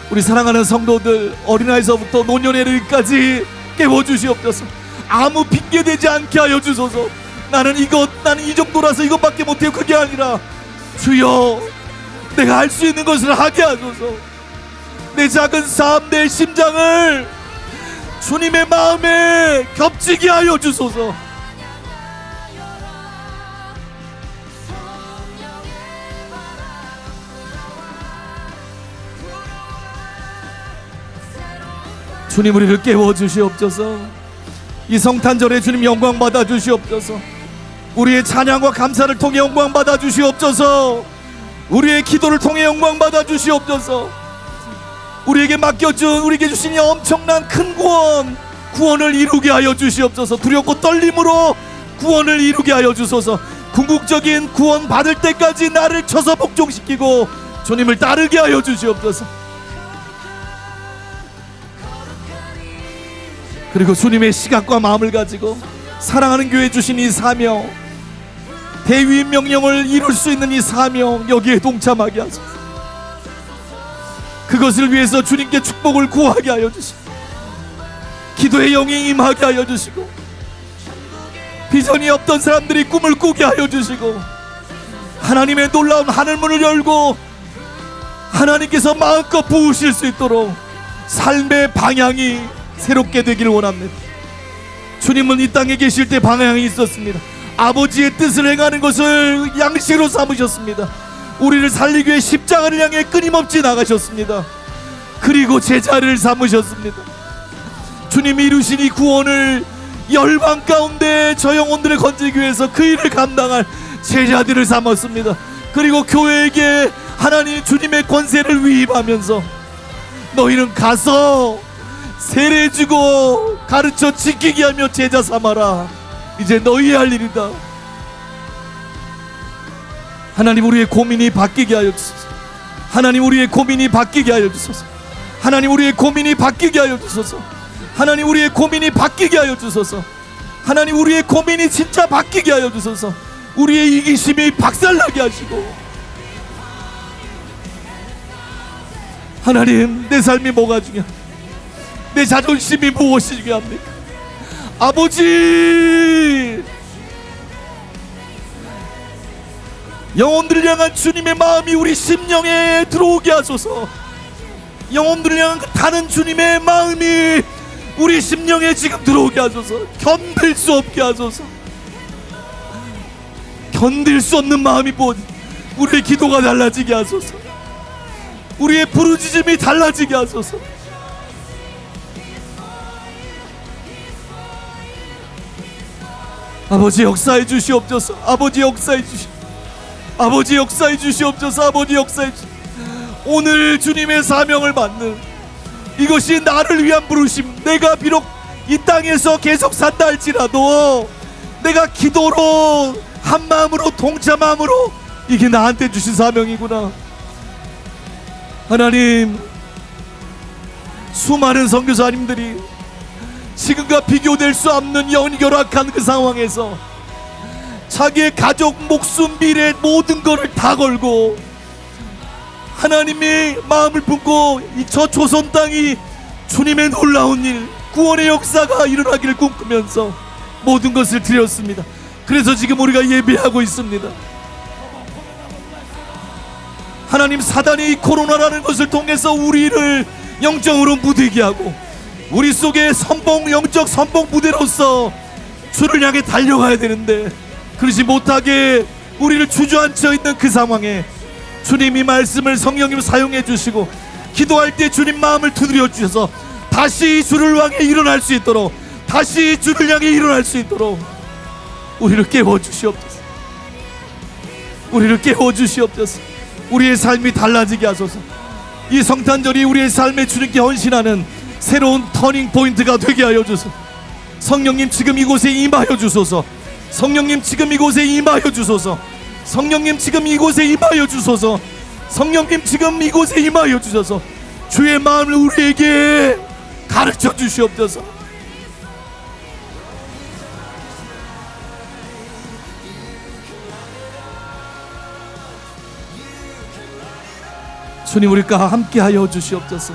우리 사랑하는 성도들, 어린아이서부터 노년에 이르기까지 깨워주시옵소서. 아무 핑계대지 않게 하여 주소서. 나는 이 정도라서 이것밖에 못해요, 그게 아니라 주여, 내가 할 수 있는 것을 하게 하소서. 내 작은 삶, 내 심장을 주님의 마음에 겹치게 하여 주소서. 주님, 우리를 깨워주시옵소서. 이 성탄절에 주님 영광 받아 주시옵소서. 우리의 찬양과 감사를 통해 영광 받아 주시옵소서. 우리의 기도를 통해 영광 받아 주시옵소서. 우리에게 맡겨준, 우리에게 주신 이 엄청난 큰 구원을 이루게 하여 주시옵소서. 두렵고 떨림으로 구원을 이루게 하여 주소서. 궁극적인 구원 받을 때까지 나를 쳐서 복종시키고 주님을 따르게 하여 주시옵소서. 그리고 주님의 시각과 마음을 가지고 사랑하는 교회 주신 이 사명, 대위임 명령을 이룰 수 있는 이 사명, 여기에 동참하게 하소서. 그것을 위해서 주님께 축복을 구하게 하여 주시고, 기도의 영이 임하게 하여 주시고, 비전이 없던 사람들이 꿈을 꾸게 하여 주시고, 하나님의 놀라운 하늘문을 열고 하나님께서 마음껏 부으실 수 있도록 삶의 방향이 새롭게 되기를 원합니다. 주님은 이 땅에 계실 때 방향이 있었습니다. 아버지의 뜻을 행하는 것을 양식으로 삼으셨습니다. 우리를 살리기 위해 십자가를 향해 끊임없이 나가셨습니다. 그리고 제자를 삼으셨습니다. 주님이 이루신 이 구원을 열방 가운데 저 영혼들을 건지기 위해서 그 일을 감당할 제자들을 삼았습니다. 그리고 교회에게 하나님 주님의 권세를 위임하면서 너희는 가서 세례주고 가르쳐 지키게 하며 제자 삼아라. 이제 너희의 할 일이다. 하나님 우리의 고민이 바뀌게 하여 주소서. 하나님 우리의 고민이 바뀌게 하여 주소서. 하나님 우리의 고민이 바뀌게 하여 주소서. 하나님 우리의 고민이 바뀌게 하여 주소서. 하나님 우리의 고민이 진짜 바뀌게 하여 주소서. 우리의 이기심이 박살나게 하시고, 하나님 내 삶이 뭐가 중요합니까? 내 자존심이 무엇이 중요합니까? 아버지, 영혼들을 향한 주님의 마음이 우리 심령에 들어오게 하소서. 영혼들을 향한 그 다른 주님의 마음이 우리 심령에 지금 들어오게 하소서. 견딜 수 없게 하소서. 견딜 수 없는 마음이 무엇이, 우리의 기도가 달라지게 하소서. 우리의 부르짖음이 달라지게 하소서. 아버지 역사해 주시옵소서. 아버지 역사해 주시옵소서. 아버지 역사해 주시옵소서. 아버지 역사해 주시옵소서. 오늘 주님의 사명을 받는 이것이 나를 위한 부르심. 내가 비록 이 땅에서 계속 산다 할지라도 내가 기도로 한 마음으로 동참함으로 이게 나한테 주신 사명이구나. 하나님, 수많은 선교사님들이 지금과 비교될 수 없는 연결악한 그 상황에서 자기의 가족, 목숨, 미래 모든 것을 다 걸고 하나님이 마음을 품고 저 조선 땅이 주님의 놀라운 일, 구원의 역사가 일어나기를 꿈꾸면서 모든 것을 드렸습니다. 그래서 지금 우리가 예배하고 있습니다. 하나님, 사단이 이 코로나라는 것을 통해서 우리를 영적으로 무디게 하고 우리 속에 영적 선봉 무대로서 주를 향해 달려가야 되는데 그러지 못하게 우리를 주저앉혀 있는 그 상황에 주님이 말씀을 성령님 사용해 주시고 기도할 때 주님 마음을 두드려 주셔서 다시 주를 향해 일어날 수 있도록, 다시 주를 향해 일어날 수 있도록 우리를 깨워 주시옵소서. 우리를 깨워 주시옵소서. 우리의 삶이 달라지게 하소서. 이 성탄절이 우리의 삶에 주님께 헌신하는 새로운 터닝 포인트가 되게 하여 주소서. 성령님 지금 이곳에 임하여 주소서. 성령님 지금 이곳에 임하여 주소서. 성령님 지금 이곳에 임하여 주소서. 성령님 지금 이곳에 임하여 주셔서 주의 마음을 우리에게 가르쳐 주시옵소서. 주님, 우리가 함께하여 주시옵소서.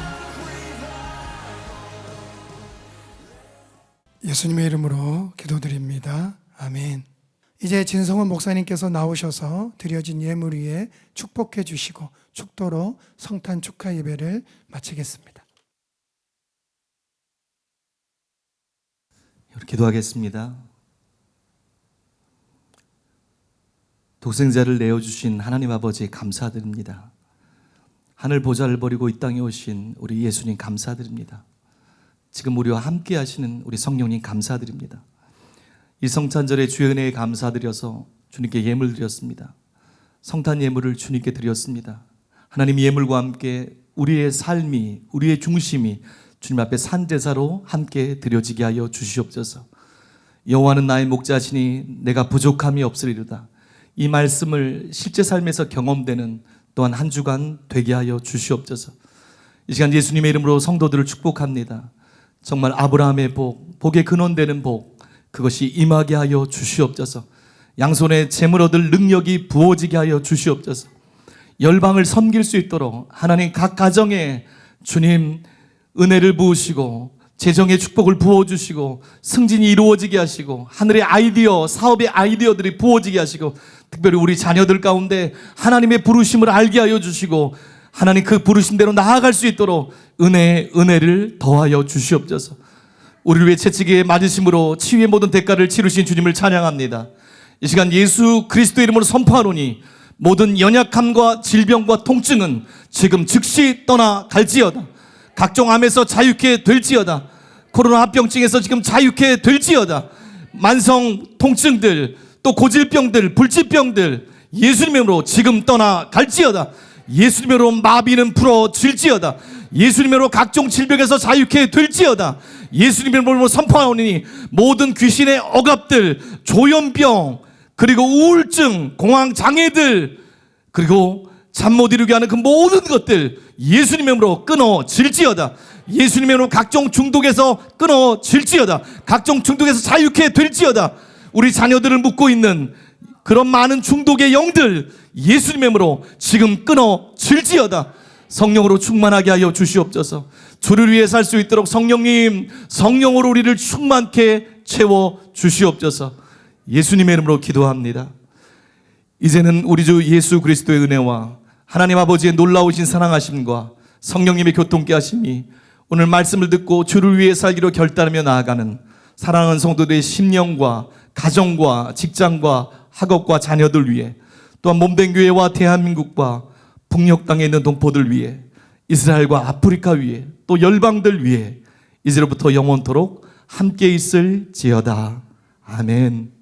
예수님의 이름으로 기도드립니다. 아멘. 이제 진성원 목사님께서 나오셔서 드려진 예물 위에 축복해 주시고 축도로 성탄 축하 예배를 마치겠습니다. 기도하겠습니다. 독생자를 내어주신 하나님 아버지 감사드립니다. 하늘 보좌를 버리고 이 땅에 오신 우리 예수님 감사드립니다. 지금 우리와 함께 하시는 우리 성령님 감사드립니다. 이 성탄절에 주의 은혜에 감사드려서 주님께 예물 드렸습니다. 성탄 예물을 주님께 드렸습니다. 하나님, 예물과 함께 우리의 삶이, 우리의 중심이 주님 앞에 산제사로 함께 드려지게 하여 주시옵소서. 여호와는 나의 목자시니 내가 부족함이 없으리로다. 이 말씀을 실제 삶에서 경험되는 또한 한 주간 되게 하여 주시옵소서. 이 시간 예수님의 이름으로 성도들을 축복합니다. 정말 아브라함의 복, 복의 근원되는 복, 그것이 임하게 하여 주시옵소서. 양손에 재물 얻을 능력이 부어지게 하여 주시옵소서. 열방을 섬길 수 있도록 하나님 각 가정에 주님 은혜를 부으시고 재정의 축복을 부어주시고 승진이 이루어지게 하시고 하늘의 아이디어, 사업의 아이디어들이 부어지게 하시고 특별히 우리 자녀들 가운데 하나님의 부르심을 알게 하여 주시고 하나님 그 부르심대로 나아갈 수 있도록 은혜를 더하여 주시옵소서. 우리를 위해 채찍에 맞으심으로 치유의 모든 대가를 치르신 주님을 찬양합니다. 이 시간 예수 그리스도 이름으로 선포하노니 모든 연약함과 질병과 통증은 지금 즉시 떠나갈지어다. 각종 암에서 자유케 될지어다. 코로나 합병증에서 지금 자유케 될지어다. 만성 통증들, 또 고질병들, 불치병들 예수님의 이름으로 지금 떠나갈지어다. 예수님의 이름으로 마비는 풀어질지어다. 예수님의 이름으로 각종 질병에서 자유케 될지어다. 예수님의 이름으로 선포하오니 모든 귀신의 억압들, 조현병, 그리고 우울증, 공황장애들, 그리고 잠 못 이루게 하는 그 모든 것들 예수님의 이름으로 끊어질지어다. 예수님의 이름으로 각종 중독에서 끊어질지어다. 각종 중독에서 자유케 될지어다. 우리 자녀들을 묶고 있는 그런 많은 중독의 영들 예수님의 이름으로 지금 끊어질지어다. 성령으로 충만하게 하여 주시옵소서. 주를 위해 살 수 있도록 성령님, 성령으로 우리를 충만케 채워 주시옵소서. 예수님의 이름으로 기도합니다. 이제는 우리 주 예수 그리스도의 은혜와 하나님 아버지의 놀라우신 사랑하심과 성령님의 교통케 하심이 오늘 말씀을 듣고 주를 위해 살기로 결단하며 나아가는 사랑하는 성도들의 심령과 가정과 직장과 학업과 자녀들 위해, 또한 몸된 교회와 대한민국과 북녘 땅에 있는 동포들 위해, 이스라엘과 아프리카 위해, 또 열방들 위해 이제로부터 영원토록 함께 있을지어다. 아멘.